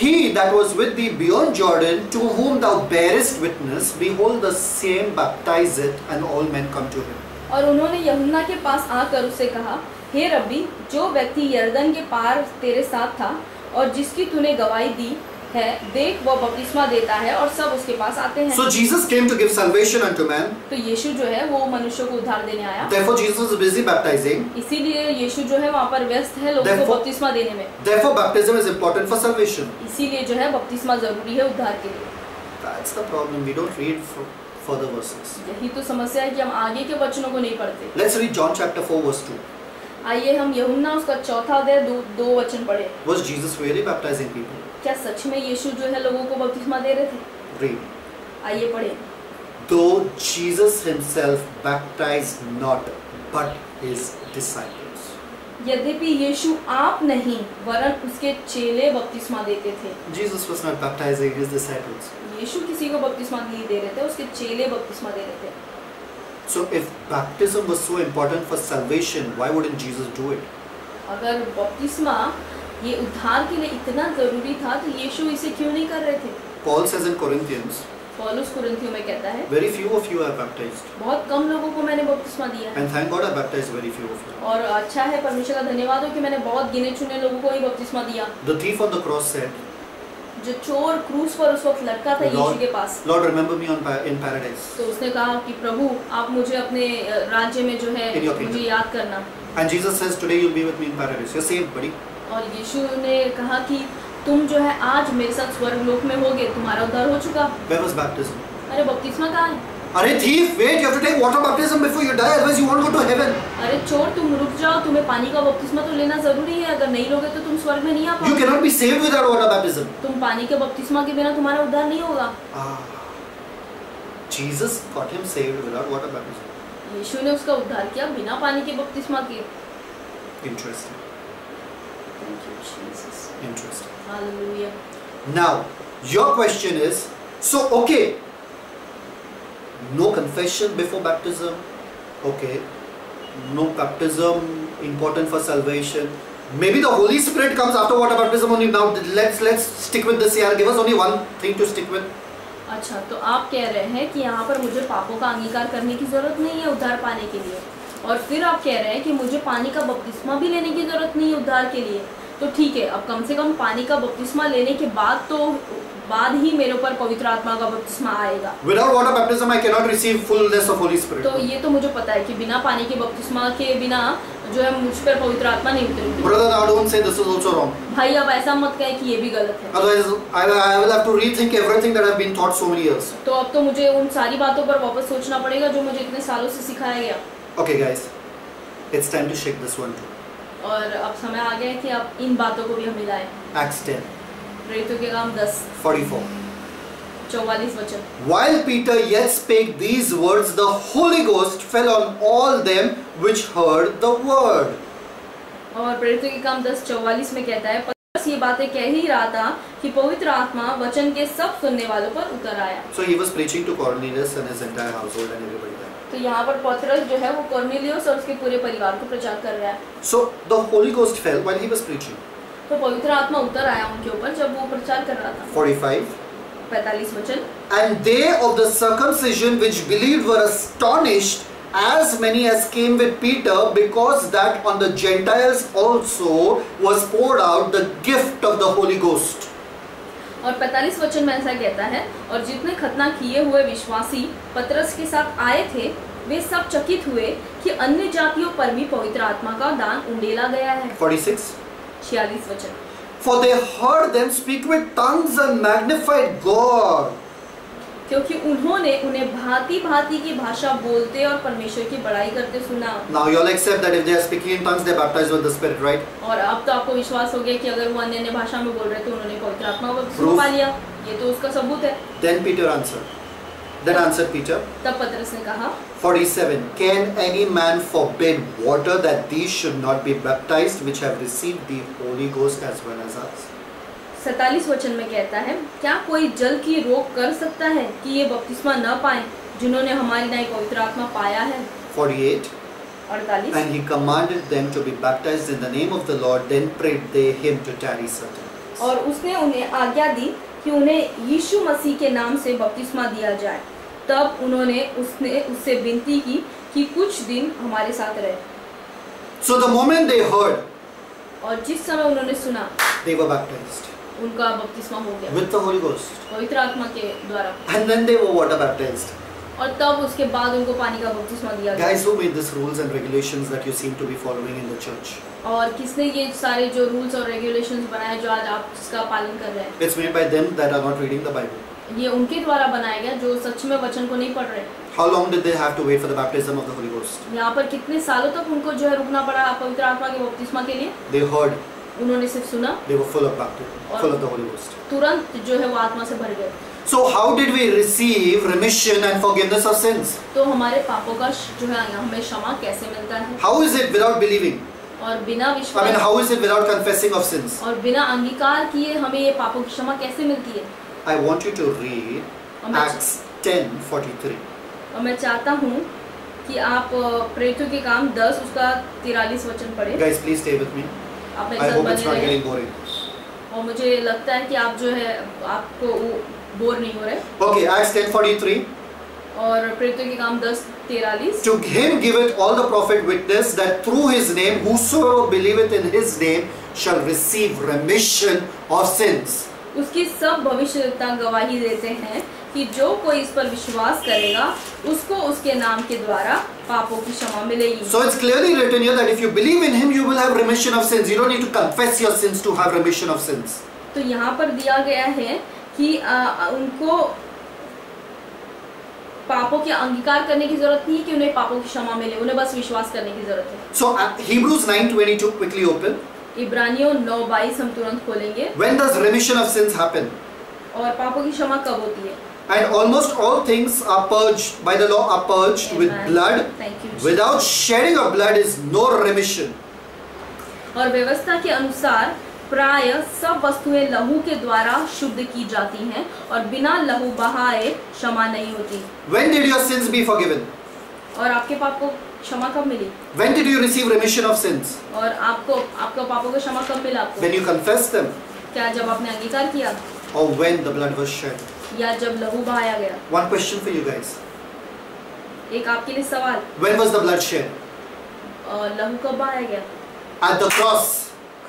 he that was with thee beyond Jordan, to whom thou bearest witness, behold, the same baptizeth, and all men come to him. और उन्होंने यूहन्ना के पास आकर उससे कहा, हे रब्बी, जो व्यक्ति यरदन के पार तेरे साथ था और जिसकी तूने गवाही दी है, देख वह बपतिस्मा देता है और सब उसके पास आते हैं। So Jesus came to give salvation unto man. तो यीशु जो है वो मनुष्य को उद्धार देने आया। Therefore Jesus was busy baptizing. इसीलिए यीशु जो है वहाँ पर व्यस्त है लोगों को Therefore- बपतिस्मा देने में। Therefore baptism is important for salvation. इसीलिए जो है बपतिस्मा जरूरी है उद्धार के लिए। That's the problem. We don't read further verses. यही तो समस्या है कि हम आगे के वचनों को नहीं पढ़ते। Let's read John chapter 4 verse 2. आइए हम यूहन्ना उसका 4था अध्याय 2 वचन पढ़े। Was Jesus really baptizing people? क्या सच में यीशु जो है लोगों को बपतिस्मा दे रहे थे? Read. आइए पढ़े। Though Jesus himself baptized not, but his disciples. यद्यपि यीशु आप नहीं वरन उसके चेले बपतिस्मा देते थे। Jesus was not baptizing his disciples. यीशु किसी को बपतिस्मा नहीं दे रहे थे, उसके चेले बपतिस्मा दे रहे थे। So if baptism was so important for salvation, why wouldn't Jesus do it? अगर बपतिस्मा ये उद्धार के लिए इतना जरूरी था तो यीशु इसे क्यों नहीं कर रहे थे? Paul says in Corinthians, पौलुस कुरिन्थियों में कहता है, very few of you are baptized. बहुत कम लोगों को मैंने बपतिस्मा दिया है। And thank God I baptized very few of you. और अच्छा है, परमेश्वर का धन्यवाद हो कि मैंने बहुत गिने चुने लोगों को ही बपतिस्मा दिया। The thief on the cross said, जो चोर क्रूस पर उस वक्त लटका था यीशु के पास, Lord, remember me in paradise. तो उसने कहा कि प्रभु आप मुझे अपने राज्य में जो है In your kingdom. मुझे याद करना। And Jesus says, today you'll be with me in paradise. You're saved, buddy. और यीशु ने कहा कि तुम जो है आज मेरे साथ स्वर्ग लोक में होगे, तुम्हारा उद्धार हो चुका। Where was baptism? अरे बपतिस्मा कहाँ है? अरे thief, wait, you have to take water baptism before you die, otherwise you won't go to heaven. अरे चोर, तुम रुक जाओ, तुम्हें पानी का बपतिस्मा तो लेना जरूरी है, अगर नहीं लोगे तो तुम स्वर्ग में नहीं आ You पाओगे। cannot be saved without water baptism. तुम पानी के बपतिस्मा के बिना तुम्हारा उद्धार नहीं होगा। Jesus got him saved without water baptism. यीशु ने उसका उद्धार किया बिना पानी के बपतिस्मा के। Interesting. Thank you, Jesus. Interesting. Hallelujah. Now, your question is, so okay, no confession before baptism, okay, no baptism important for salvation. Maybe the Holy Spirit comes after water baptism only. Now let's stick with this here. Give us only one thing to stick with. अच्छा, तो आप कह रहे हैं कि यहाँ पर मुझे पापों का अंगीकार करने की जरूरत नहीं है उद्धार पाने के लिए, और फिर आप कह रहे हैं कि मुझे पानी का बपतिस्मा भी लेने की जरूरत नहीं है उद्धार के लिए। तो ठीक है, अब कम से कम पानी का बपतिस्मा लेने के बाद ही मेरे ऊपर पवित्र आत्मा का बपतिस्मा आएगा। Without water baptism, I cannot receive fullness of Holy Spirit. तो ये तो मुझे पता है कि बिना पानी के बपतिस्मा के बिना जो है मुझ पर पवित्र आत्मा नहीं उतरेगी। Brother, now don't say this is also wrong. भाई, अब ऐसा मत कहें कि ये भी गलत है। Otherwise, I will have to rethink everything that I've been taught so many years. तो अब तो मुझे उन सारी बातों पर वापस सोचना पड़ेगा जो मुझे इतने सालों से सिखाया गया। Okay, guys, it's time to shake this one too. और अब समय आ गया है कि अब इन बातों को भी हम मिलाएं। Acts 10, प्रेरितों के काम 44. 10:44 वचन। While Peter yet spake these words, the Holy Ghost fell on all them which heard the word. और प्रेरितों के काम 10:44 में कहता है, पतरस ये बातें कह ही रहा था कि पवित्र आत्मा वचन के सब सुनने वालों पर उतर आया। So he was preaching to Cornelius and his entire household and everybody there. तो यहाँ पर पतरस जो है वो कॉर्नेलियस और उसके पूरे परिवार को प्रचार कर रहा है। So the Holy Ghost fell while he was preaching. तो पवित्र आत्मा उतर आया उनके ऊपर जब वो प्रचार कर रहा था। 45. 45 वचन। And they of the circumcision which believed were astonished, as many as came with Peter, because that on the Gentiles also was poured out the gift of the Holy Ghost. और 45 वचन में ऐसा कहता है, और जितने खतना किए हुए विश्वासी पतरस के साथ आए थे वे सब चकित हुए कि अन्य जातियों पर भी पवित्र आत्मा का दान उंडेला गया है। 46. 46 वचन। For they heard them speak with tongues and magnified God. क्योंकि उन्होंने उन्हें भांति भांति की भाषा बोलते और परमेश्वर की बड़ाई करते सुना। Now you all accept that if they are speaking in tongues, they are baptized with the Spirit, right? और अब तो आपको विश्वास हो गया कि अगर वो अन्य भाषा में बोल रहे थे उन्होंने पवित्र आत्मा को बपतिस्मा पा लिया। ये तो उसका सबूत है। Then Peter answered. Then answered Peter. तब पतरस ने कहा 47. Can any man forbid water that these should not be baptized, which have received the Holy Ghost as well as us? 47 वचन में कहता है, क्या कोई जल की रोक कर सकता है कि ये बपतिस्मा न पाएं जिन्होंने हमारी नई पवित्र आत्मा पाया है। 48. 48। And he commanded them to be baptized in the name of the Lord. Then prayed they him to tarry certain days. और उसने उन्हें आज्ञा दी कि उन्हें यीशु मसीह के नाम से बपतिस्मा दिया जाए। तब उन्होंने उससे विनती की कि कुछ दिन हमारे साथ रहे। So the moment they heard, और जिस समय उन्होंने सुना, they were baptized उनका बपतिस्मा हो गया with the Holy Ghost. पवित्र आत्मा के द्वारा। And then they were water baptized. और तब उसके बाद उनको पानी का बपतिस्मा दिया गया। Guys, who made these rules and regulations that you seem to be following in the church? और किसने ये सारे जो रूल्स और रेगुलेशंस बनाए जो आज आप इसका पालन कर रहे हैं? It's made by them that are not reading the Bible. ये उनके द्वारा बनाया गया जो सच में वचन को नहीं पढ़ रहे। How long did they have to wait for the baptism of the Holy Ghost? यहाँ पर कितने सालों तक उनको जो है रुकना पड़ा पवित्र आत्मा के बपतिस्मा के लिए? They heard. उन्होंने सिर्फ सुना। They were full of baptism, full of the Holy Ghost. तुरंत जो है वो आत्मा से भर गए। So how did we receive remission and forgiveness of sins? तो हमारे पापों का जो है हमें क्षमा कैसे मिलता है? How is it without believing? और बिना विश्वास, I mean, how is it without confessing of sins? और बिना अंगीकार किए हमें ये पापों की क्षमा कैसे मिलती है? I want you to read Acts 10:43. और मैं चाहता हूँ कि आप प्रेरितों के काम 10 उसका 43 वचन पढ़ें। Guys, please stay with me. आप मेरे I साथ hope it's बने not रहें। getting boring. और मुझे लगता है कि आप जो है आपको बोर नहीं हो रहे। Okay, Acts 10:43. और प्रेरितों के काम 10:43। To him giveth all the prophet witness that through his name whosoever believeth in his name shall receive remission of sins. उसकी सब भविष्यवक्ता गवाही देते हैं कि जो कोई इस पर विश्वास करेगा उसको उसके नाम के द्वारा पापों की क्षमा मिलेगी। So it's clearly written here that if you believe in him you will have remission of sins. You don't need to confess your sins to have remission of sins. तो यहाँ पर दिया गया है कि उनको पापों के अंगीकार करने की जरूरत नहीं कि उन्हें पापों की क्षमा मिले, उन्हें बस विश्वास करने की जरूरत है। So Hebrews 9:22 quickly open. इब्रानियों 9:22 हम तुरंत खोलेंगे। When does remission of sins happen? और पापों की क्षमा कब होती है? And almost all things are purged by the law are purged with Amen. blood. Thank you, Jesus. Without shedding of blood is no remission. और व्यवस्था के अनुसार प्राय सब वस्तुएं लहू के द्वारा शुद्ध की जाती हैं और बिना लहू बहाए क्षमा नहीं होती। When did your sins be forgiven? और आपके पाप को क्षमा कब मिली? When did you receive remission of sins? और आपको पापों को क्षमा कब मिला आपको? When you confessed them, क्या जब आपने अंगीकार किया or when the blood was shed? या जब लहू बहाया गया? One question for you guys. एक आपके लिए सवाल, When was the blood shed? लहू कब बहाया गया? At the cross.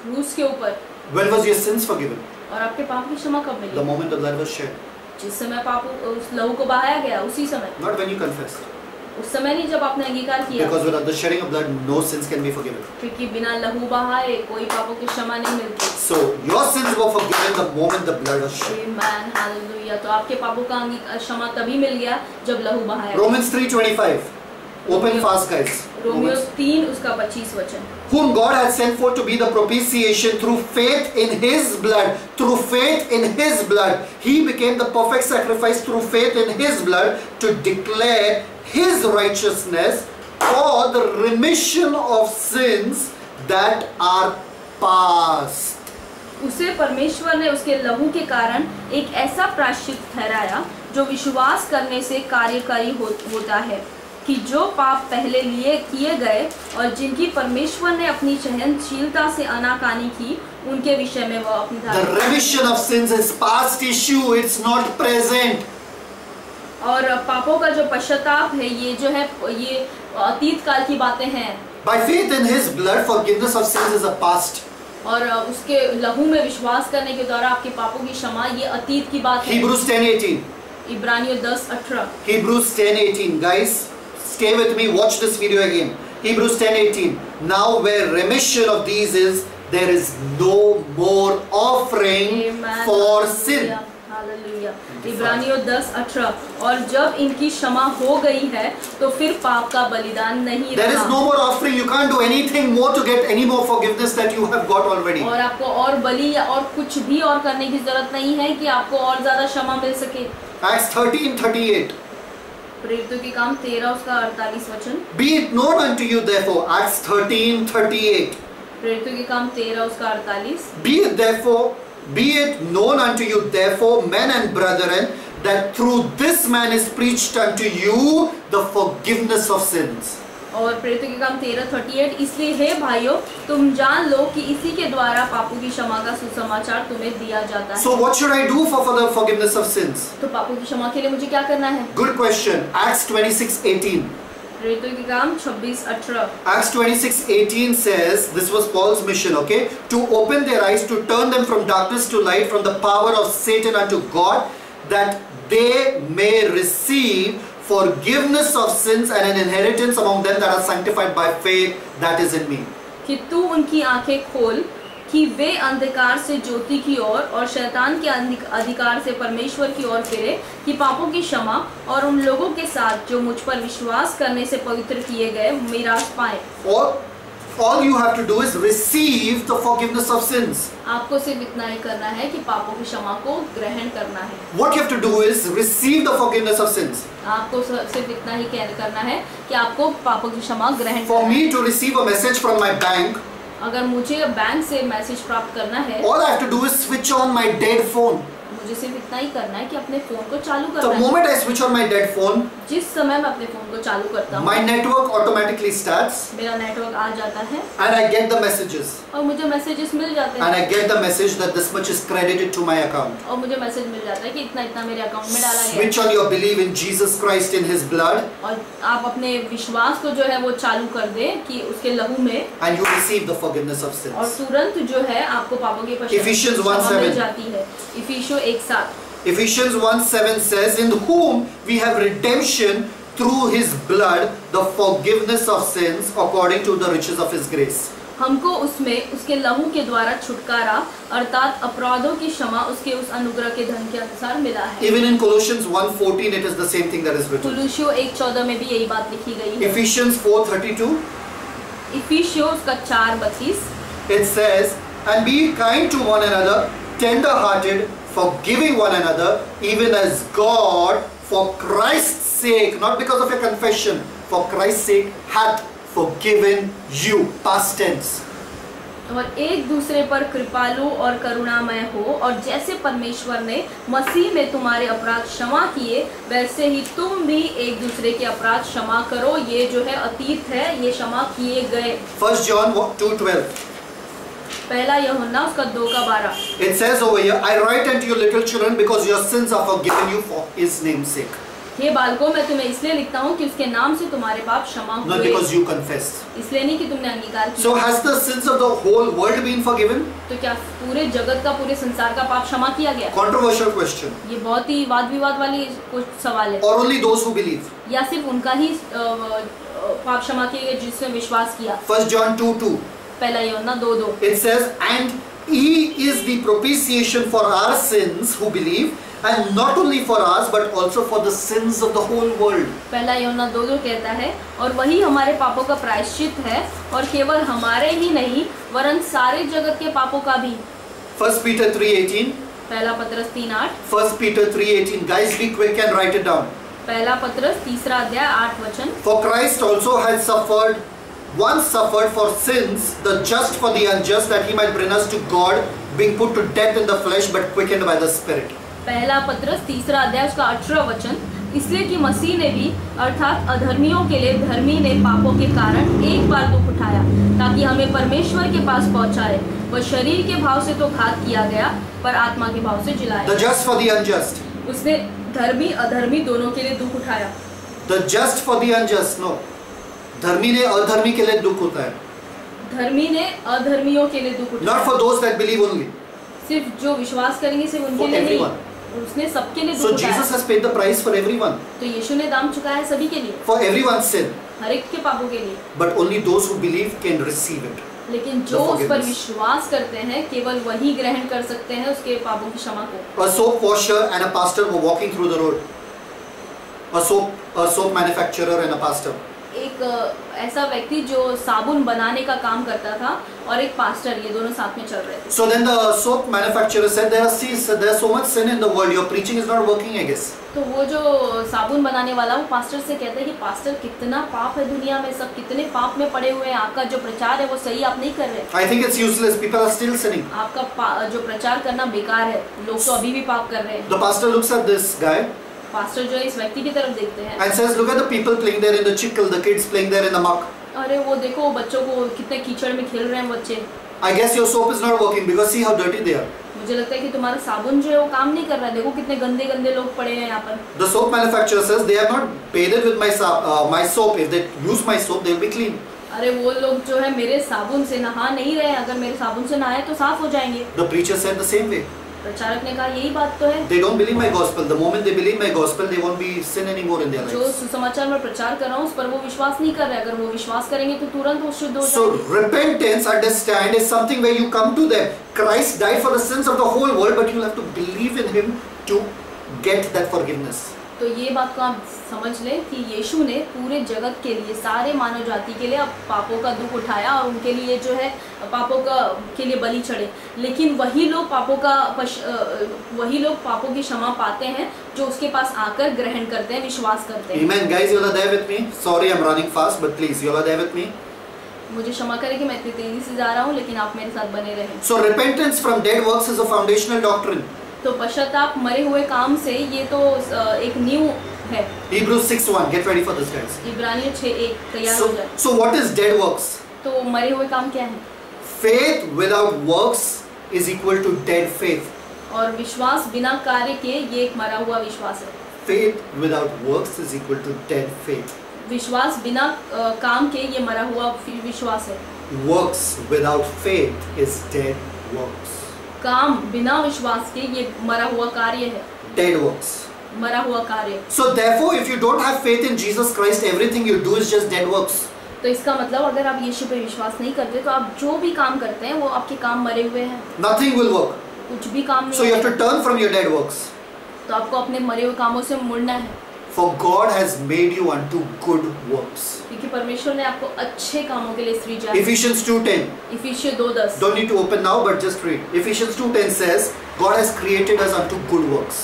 क्रूस के ऊपर। When was your sins forgiven? और आपके पाप की क्षमा कब The milli? moment the blood was shed. जिस समय पाप उस लहू को बहाया गया उसी समय, Not when you confessed. उस समय नहीं जब आपने अंगीकार किया, Because without the shedding of blood, no sins can be forgiven. क्योंकि बिना लहू बहाए कोई पापों की क्षमा नहीं मिलती। So your sins were forgiven the moment the blood was shed. Amen, hallelujah। तो आपके पापों का क्षमा तभी मिल गया जब लहू बहाया। Romans 3:25. Open fast, guys. Romeo Romans. 3 उसका 25 वचन। Whom God has sent forth to be the propitiation through faith in His blood. Through faith in His blood, He became the perfect sacrifice through faith in His blood to declare His righteousness for the remission of sins that are past. उसे परमेश्वर ने उसके लहू के कारण एक ऐसा प्रायश्चित ठहराया जो विश्वास करने से कार्यकारी होता है कि जो पाप पहले किए गए और जिनकी परमेश्वर ने अपनी सहनशीलता से आनाकानी की, उनके विषय में वह अपनी The remission of sins is past issue, it's not present. और पापों का जो पश्चाताप है ये जो है ये अतीत काल की बातें हैं। By faith in His blood, forgiveness of sins is a past. और उसके लहू में विश्वास करने के द्वारा आपके पापों की क्षमा ये अतीत की बात है। Hebrews 10:18. इब्रानियों 10:18। Hebrews 10:18. Guys, stay with me, watch this video again. Hebrews 10:18. Now where remission of these is, there is no more offering Amen. for sin. Hallelujah. इब्रानियों 10:18। और जब इनकी क्षमा हो गई है तो फिर पाप का बलिदान नहीं There is रहा। no more offering. You can't do anything more to get any more forgiveness that you have got already. और आपको और बलि या और कुछ भी और करने की जरूरत नहीं है कि आपको और ज्यादा क्षमा मिल सके। Acts 13:38. प्रेरितों के काम 13 उसका 48 वचन। Be it known unto you therefore. Acts 13:38. प्रेरितों के काम 13 उसका 48। Be it known unto you therefore, men and brethren, that through this man is preached unto you the forgiveness of sins. और प्रेरितों के काम 13:38। इसलिए हे भाइयों, तुम जान लो कि इसी के द्वारा पापों की क्षमा का सुसमाचार तुम्हें दिया जाता है। So what should I do for the forgiveness of sins? तो पापों की क्षमा के लिए मुझे क्या करना है? Good question. Acts 26:18. प्रेरितों के काम 26:18। Acts 26:18 says, this was Paul's mission, okay? To open their eyes, to turn them from darkness to light, from the power of Satan unto God, that they may receive forgiveness of sins and an inheritance among them that are sanctified by faith that is in me. कि तू उनकी आंखें खोल कि वे अंधकार से ज्योति की ओर और शैतान के अधिकार से परमेश्वर की ओर फिरे, कि पापों की क्षमा और उन लोगों के साथ जो मुझ पर विश्वास करने से पवित्र किए गए मीरास पाए। All you have to do is receive the forgiveness of sins. आपको सिर्फ इतना ही करना है कि पापों की क्षमा को ग्रहण करना है। What you have to do is receive the forgiveness of sins. आपको सिर्फ इतना ही करना है कि आपको पापों की क्षमा ग्रहण For करना me है। to receive a message from my bank, अगर मुझे बैंक से मैसेज प्राप्त करना है, all I have to do is switch on my dead phone. मुझे सिर्फ इतना ही करना है कि अपने फोन को चालू The करना है। moment I switch on my dead phone, जिस समय मैं अपने फोन को चालू करता हूँ, my network automatically starts मेरा नेटवर्क आ जाता है and I get the messages. और मुझे मैसेजेस मिल जाते And हैं I get the message that this much is credited to my account. और मुझे मैसेज मिल जाता है कि इतना इतना मेरे अकाउंट में डाला गया Switch on your belief in Jesus Christ in His blood और आप अपने विश्वास को जो है वो चालू कर दे कि उसके लहू में, and you receive the forgiveness of और sins. तुरंत जो है आपको पापों की Ephesians क्षमा 1:7 मिल जाती है। इफिसियों 1:7। Ephesians 1:7 says, in whom we have redemption through His blood, the forgiveness of sins according to the riches of His grace. हमको उसमें उसके लहू के द्वारा छुटकारा अर्थात अपराधों की क्षमा उसके उस अनुग्रह के धन के अनुसार मिला है। Even in Colossians 1:14 it is the same thing that is written. कुलुस्सियों 1:14 में भी यही बात लिखी गई है। Ephesians 4:32 इफिसियों उसका 4:32 it says, and be kind to one another, tender-hearted, forgiving one another, even as God for Christ's sake, not because of your confession, for Christ's sake hath forgiven you. Past tense. और एक दूसरे पर कृपालु और करुणामय हो, और जैसे परमेश्वर ने मसीह में तुम्हारे अपराध क्षमा किए वैसे ही तुम भी एक दूसरे के अपराध क्षमा करो। ये जो है अतीत है, ये क्षमा किए गए। 1 John 2:12 पहला यूहन्ना उसका 2:12 it says over here, I write unto you little children because your sins are forgiven you for his name's sake. हे बालकों, मैं तुम्हें इसलिए लिखता हूँ कि उसके नाम से तुम्हारे पाप क्षमा Not हुए, because you confessed. इसलिए नहीं कि तुमने अंगीकार किया। So has the sins of the whole world been forgiven? तो क्या पूरे जगत का, पूरे संसार का पाप क्षमा किया गया? Controversial question. ये बहुत ही वाद विवाद वाली कुछ सवाल है। Or only those who believe? या सिर्फ उनका ही पाप क्षमा किए गए जिसने विश्वास किया? 1 John 2:2 पहला यूहन्ना 2:2 it says, and he is the propitiation for our sins who believe, and not only for us but also for the sins of the whole world. पहला यूहन्ना 2:2 कहता है, और वही हमारे पापों का प्रायश्चित है, और केवल हमारे ही नहीं वरन सारे जगत के पापों का भी। 1 Peter 3:18 पहला पत्रस 3:8 1 Peter 3:18 guys, be quick and write it down. पहला पत्रस 3 अध्याय 8 वचन। For Christ also has once suffered for sins, the just for the unjust, that he might bring us to God, being put to death in the flesh but quickened by the Spirit. पहला पत्रस 3 अध्याय उसका 18 वचन, इसलिए कि मसीह ने भी अर्थात अधर्मियों के लिए धर्मी ने पापों के कारण एक बार दुख उठाया ताकि हमें परमेश्वर के पास पहुंचाए। वह शरीर के भाव से तो घात किया गया पर आत्मा के भाव से जिलाया। The just for the unjust. उसने धर्मी अधर्मी दोनों के लिए दुख उठाया। The just for the unjust, no. धर्मी ने अधर्मी के लिए दुख होता है। धर्मी ने अधर्मियों के लिए दुख उठाया। Not for those that believe only. सिर्फ जो विश्वास करेंगे सिर्फ उनके For लिए नहीं, everyone. उसने सबके लिए So दुख उठाया। Jesus has paid the price for everyone. तो यीशु ने दाम चुकाया है सभी के लिए, For everyone's sin. हर एक के पापों के लिए। But only those who believe can receive it. लेकिन जो उस पर विश्वास करते हैं केवल वही ग्रहण कर सकते हैं उसके पापों की क्षमा को। A soap washer and a pastor were walking through the road. A soap manufacturer and a pastor. एक ऐसा व्यक्ति जो साबुन बनाने का काम करता था और एक पास्टर, ये दोनों साथ में चल रहे थे। So then the soap manufacturer said, there's so much sin in the world. Your preaching is not working, I guess. तो वो जो साबुन बनाने वाला वो पास्टर से कहता है कि पास्टर कितना पाप है दुनिया में, सब कितने पाप में पड़े हुए हैं, आपका जो प्रचार है वो सही आप नहीं कर रहे। I think it's useless. People are still sinning. आपका जो प्रचार करना बेकार है, लोग तो अभी भी पाप कर रहे हैं। The pastor looks at this guy pastor जो है इस व्यक्ति की तरफ देखते हैं and says, look at the people playing there in the chickle, the kids playing there in the muck. अरे वो देखो बच्चों को कितने कीचड़ में खेल रहे हैं बच्चे। I guess your soap is not working because see how dirty they are. मुझे लगता है कि तुम्हारा साबुन जो है वो काम नहीं कर रहा है, देखो कितने गंदे गंदे लोग पड़े हैं यहाँ पर। The soap manufacturer says, they have not bathed with my soap. If they use my soap, they will be clean. अरे वो लोग जो है मेरे साबुन से नहा नहीं रहे, अगर मेरे साबुन से नहाए तो साफ हो जाएंगे। The preacher said the same way. प्रचारक ने कहा यही बात तो है। They don't believe my gospel. The moment they believe my gospel, they won't be sin anymore in their जो lives. सुसमाचार में प्रचार कर रहा हूँ उस पर वो विश्वास नहीं कर रहे, अगर वो विश्वास करेंगे तो तुरंत वो शुद्ध हो So जाएंगे। repentance, understand, is something where you come to them. Christ died for the sins of the whole world, but you have to believe in Him to get that forgiveness. तो ये बात को आप समझ लें कि यीशु ने पूरे जगत के लिए, सारे मानव जाति के लिए अब पापों का दुख उठाया और उनके लिए जो है पापों के लिए बलि चढ़े। लेकिन वही लोग पापों की क्षमा पाते हैं जो उसके पास आकर ग्रहण करते हैं, विश्वास करते हैं। Amen, guys, you are there with me. Sorry, I'm running fast, but please, you are there with me. मुझे क्षमा करें कि मैं इतनी तेजी से जा रहा हूँ, लेकिन आप मेरे साथ बने रहें। So repentance from dead works is a foundational doctrine. तो पश्चाताप मरे हुए काम से ये तो एक नींव है। Hebrews 6:1. Get ready for this, guys. इब्रानियों 6:1 तैयार हो जाए। So what is dead works? तो मरे हुए काम क्या है? Faith without works is equal to dead faith. और विश्वास बिना कार्य के ये एक मरा हुआ विश्वास है। Faith without works is equal to dead faith. विश्वास बिना काम के ये मरा हुआ विश्वास है। Works without faith is dead works. काम बिना विश्वास के ये मरा हुआ कार्य है। Dead works. मरा हुआ कार्य। So therefore, if you don't have faith in Jesus Christ, everything you do is just dead works. तो इसका मतलब अगर आप यीशु पे विश्वास नहीं करते तो आप जो भी काम करते हैं वो आपके काम मरे हुए हैं, Nothing will work. कुछ भी काम So नहीं you have है। to turn from your dead works. तो आपको अपने मरे हुए कामों से मुड़ना है, For God has made you unto good works. क्योंकि परमेश्वर ने आपको अच्छे कामों के लिए सृजा है। Ephesians 2:10. इफिसियों 2:10। Don't need to open now, but just read. Ephesians 2:10 says, God has created us unto good works.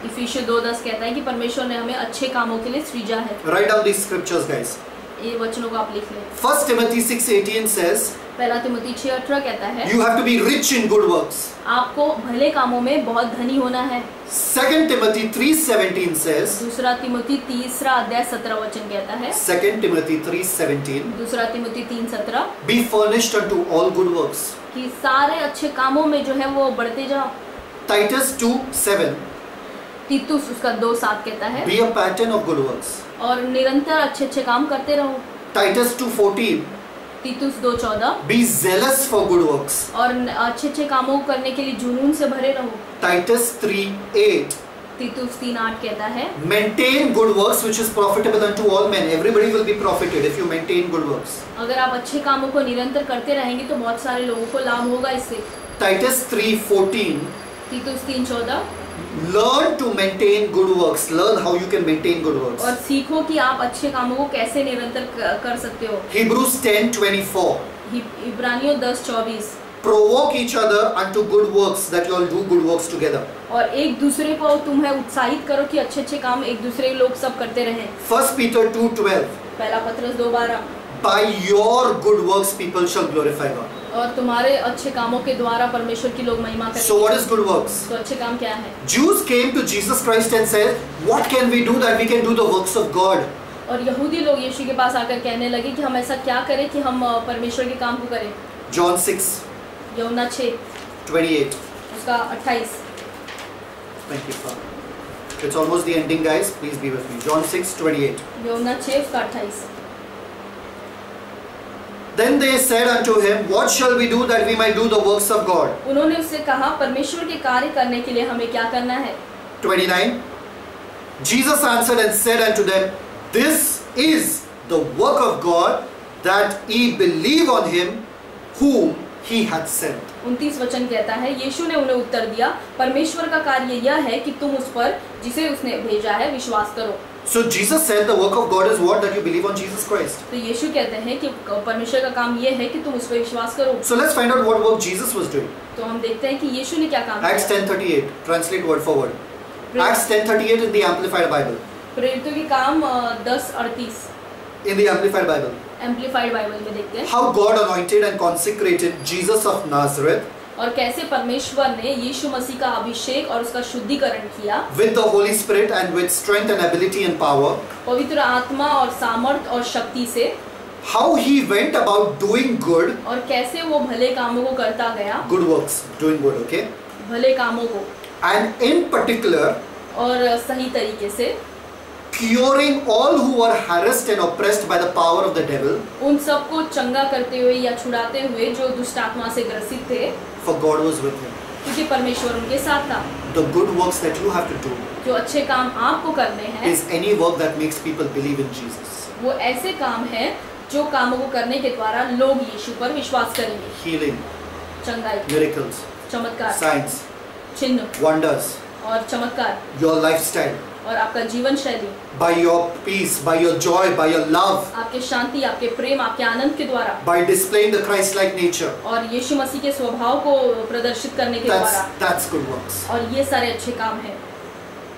इफिसियों 2:10 कहता है कि परमेश्वर ने हमें अच्छे कामों के लिए सृजा है। Write down these scriptures, guys. ये वचनों को आप लिख लें। 1 Timothy 6:18 says, पहला तिमोथी 6:18 कहता है you have to be rich in good works. आपको भले कामों में बहुत धनी होना है। 2 Timothy 3:17 says, दूसरा तिमोथी 3:17 कहता है, 2 Timothy 3:17, दूसरा Timothy 3:17 be furnished unto all good works. कि सारे अच्छे कामों में जो है वो बढ़ते जाओ। Titus 2:7, तीतुस उसका 2:7 कहता है, be a pattern of good works. और निरंतर अच्छे अच्छे काम करते रहो। Titus 2:14, Titus 2:14 be zealous for good works. और अच्छे अच्छे कामों को करने के लिए जुनून से भरे रहो। Titus 3:8, तीतुस 3:8 कहता है, maintain good works which is profitable unto all men. Everybody will be profited if you maintain good works. अगर आप अच्छे कामों को निरंतर करते रहेंगे तो बहुत सारे लोगों को लाभ होगा इससे। Titus 3:14, Titus 3:14 learn to maintain good works. Learn how you can maintain good works. और सीखो कि आप अच्छे कामों को कैसे निरंतर कर सकते हो। Hebrews 10:24, इब्रानियों 10:24 provoke each other unto good works, that you all do good works together. और एक दूसरे को तुम्हें उत्साहित करो कि अच्छे अच्छे काम एक दूसरे लोग सब करते रहें। 1 Peter 2:12, पहला पत्रस 2:12 by your good works people shall glorify God. और तुम्हारे अच्छे कामों के द्वारा परमेश्वर की लोग महिमा करेंगे। So what is good works? तो अच्छे काम क्या है? Jews came to Jesus Christ and said, what can we do that we can do the works of God? और यहूदी लोग यीशु के पास आकर कहने लगे कि हम ऐसा क्या करें कि हम परमेश्वर के काम को करें। John 6:28. यूहन्ना 6 उसका 28। Thank you, Father. It's almost the ending, guys. Please be with me. John 6:28. यूहन्ना 6 उसका 28। Then they said unto him, what shall we do that we might do the works of God? उन्होंने उससे कहा परमेश्वर के कार्य करने के लिए हमें क्या करना है। 29. Jesus answered and said unto them, this is the work of God, that ye believe on him whom he hath sent. 29 वचन कहता है, यीशु ने उन्हें उत्तर दिया, परमेश्वर का कार्य यह है कि तुम उस पर जिसे उसने भेजा है विश्वास करो। So Jesus said the work of God is what? That you believe on Jesus Christ. तो यीशु कहते हैं कि परमेश्वर का काम यह है कि तुम उस पर विश्वास करो। So let's find out what work Jesus was doing. तो हम देखते हैं कि यीशु ने क्या काम Acts किया। 10:38. Translate word for word. Acts 10:38 in the Amplified Bible. प्रेरितों के काम 10:38 In the Amplified Bible. Amplified Bible में देखते हैं How God anointed and consecrated Jesus of Nazareth और कैसे परमेश्वर ने यीशु मसीह का अभिषेक और उसका शुद्धिकरण किया with the Holy Spirit and with strength and ability and power. पवित्र आत्मा और सामर्थ और शक्ति से। How he went about doing good. और कैसे वो भले कामों को करता गया। Good works, doing good, okay? भले कामों को। And in particular, और सही तरीके से curing all who were harassed and oppressed by the power of the devil. उन सबको चंगा करते हुए या छुड़ाते हुए जो दुष्ट आत्मा से ग्रसित थे। For God was with him. क्योंकि परमेश्वर उनके साथ था। The good works that you have to do जो अच्छे काम आपको करने हैं is any work that makes people believe in Jesus. वो ऐसे काम है जो कामों को करने के द्वारा लोग यीशु पर विश्वास करेंगे। Healing, चंगाई, miracles, चमत्कार, signs, चिन्ह wonders, और चमत्कार your lifestyle, और आपका जीवन शैली, by your peace, by your joy, by your love, आपके शांति, आपके प्रेम, आपके आनंद के द्वारा by displaying the Christ-like nature. और यीशु मसीह के स्वभाव को प्रदर्शित करने के द्वारा। That's good works. और ये सारे अच्छे काम हैं।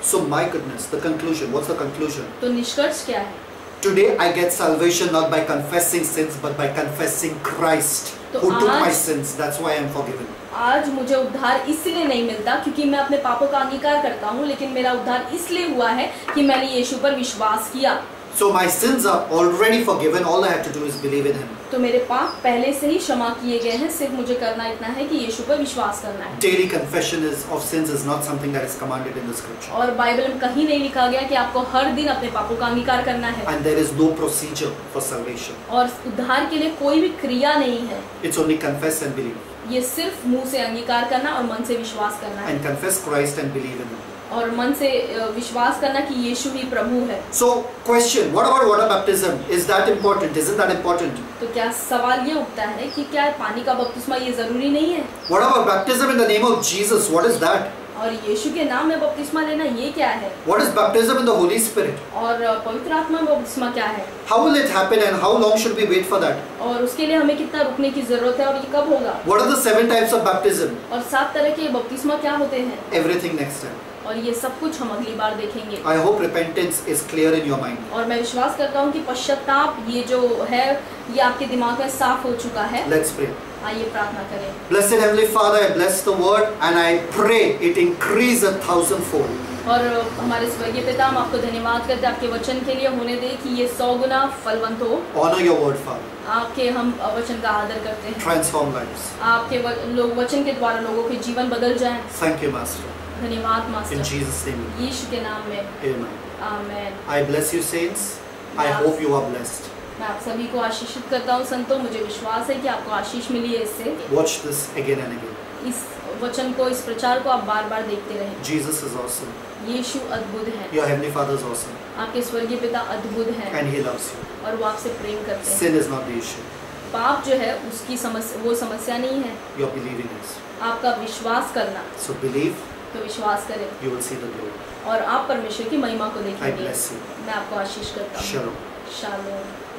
So my goodness, the conclusion. What's the conclusion? तो निष्कर्ष क्या है? Today I get salvation not by confessing sins, but by confessing Christ, who took my sins. That's why I am forgiven. आज मुझे उद्धार इसलिए नहीं मिलता क्योंकि मैं अपने पापों का अंगीकार करता हूँ, लेकिन मेरा उद्धार इसलिए हुआ है कि मैंने यीशु पर विश्वास किया। So my sins are already forgiven. All I have to do is believe in Him. तो मेरे पाप पहले से ही क्षमा किए गए हैं, सिर्फ मुझे करना इतना है कि यीशु पर विश्वास करना है। Daily confession of sins is not something that is commanded in the Scripture. और बाइबल में कहीं नहीं लिखा गया कि आपको हर दिन अपने पापों का अंगीकार करना है। And there is no procedure for salvation. और उद्धार के लिए कोई भी क्रिया नहीं है। It's only confess and believe. ये सिर्फ मुंह से अंगीकार करना और मन से विश्वास करना है। And confess Christ and believe in Him. और मन से विश्वास करना कि यीशु ही प्रभु है। So question, what about water baptism? Is that important? Isn't that important? तो क्या सवाल ये उठता है कि क्या पानी का बपतिस्मा ये जरूरी नहीं है? What about baptism in the name of Jesus? What is that? और यीशु के नाम में बपतिस्मा लेना ये क्या है? What is baptism in the Holy Spirit? और पवित्र आत्मा में बपतिस्मा क्या है? How will it happen and how long should we wait for that? और उसके लिए हमें कितना रुकने की जरूरत है और ये कब होगा? What are the 7 types of baptism? और 7 तरह के बपतिस्मा क्या होते हैं? Everything next time. और ये सब कुछ हम अगली बार देखेंगे। I hope repentance is clear in your mind. और मैं विश्वास करता हूँ कि पश्चाताप ये जो है ये आपके दिमाग में साफ हो चुका है। Let's pray. आइए प्रार्थना करें। Blessed Heavenly Father, I bless the word and I pray it increase 1,000-fold. और हमारे स्वर्गीय पिता, हम आपको धन्यवाद करते हैं आपके वचन के लिए, होने दे कि ये 100 गुना फलवंत हो। Honor your word, Father. आपके हम वचन का आदर करते हैं। Transform lives. आपके लोग वचन के द्वारा लोगों के जीवन बदल जाएं। Thank you, Master. धन्यवाद In मास्टर। Jesus' name. यीशु के नाम में Amen. Amen. I bless you, saints. I hope you are blessed. मैं आप सभी को आशीषित करता हूँ संतों, मुझे विश्वास है कि आपको आशीष मिली है इससे। Watch this again and again. इस वचन को, इस प्रचार को आप बार बार देखते रहें। Jesus is awesome. यीशु अद्भुत है। Your Heavenly Father is awesome. आपके स्वर्गीय पिता अद्भुत हैं And He loves you. और वो आपसे प्रेम करते हैं। Sin is not the issue. पाप जो है उसकी समस्या, वो समस्या नहीं है, Your believing is. आपका विश्वास करना। So believe, तो विश्वास करें you will see the glory. और आप परमेश्वर की महिमा को I देखेंगे। bless you. मैं आपको आशीष करता हूँ। Shalom. शालोम।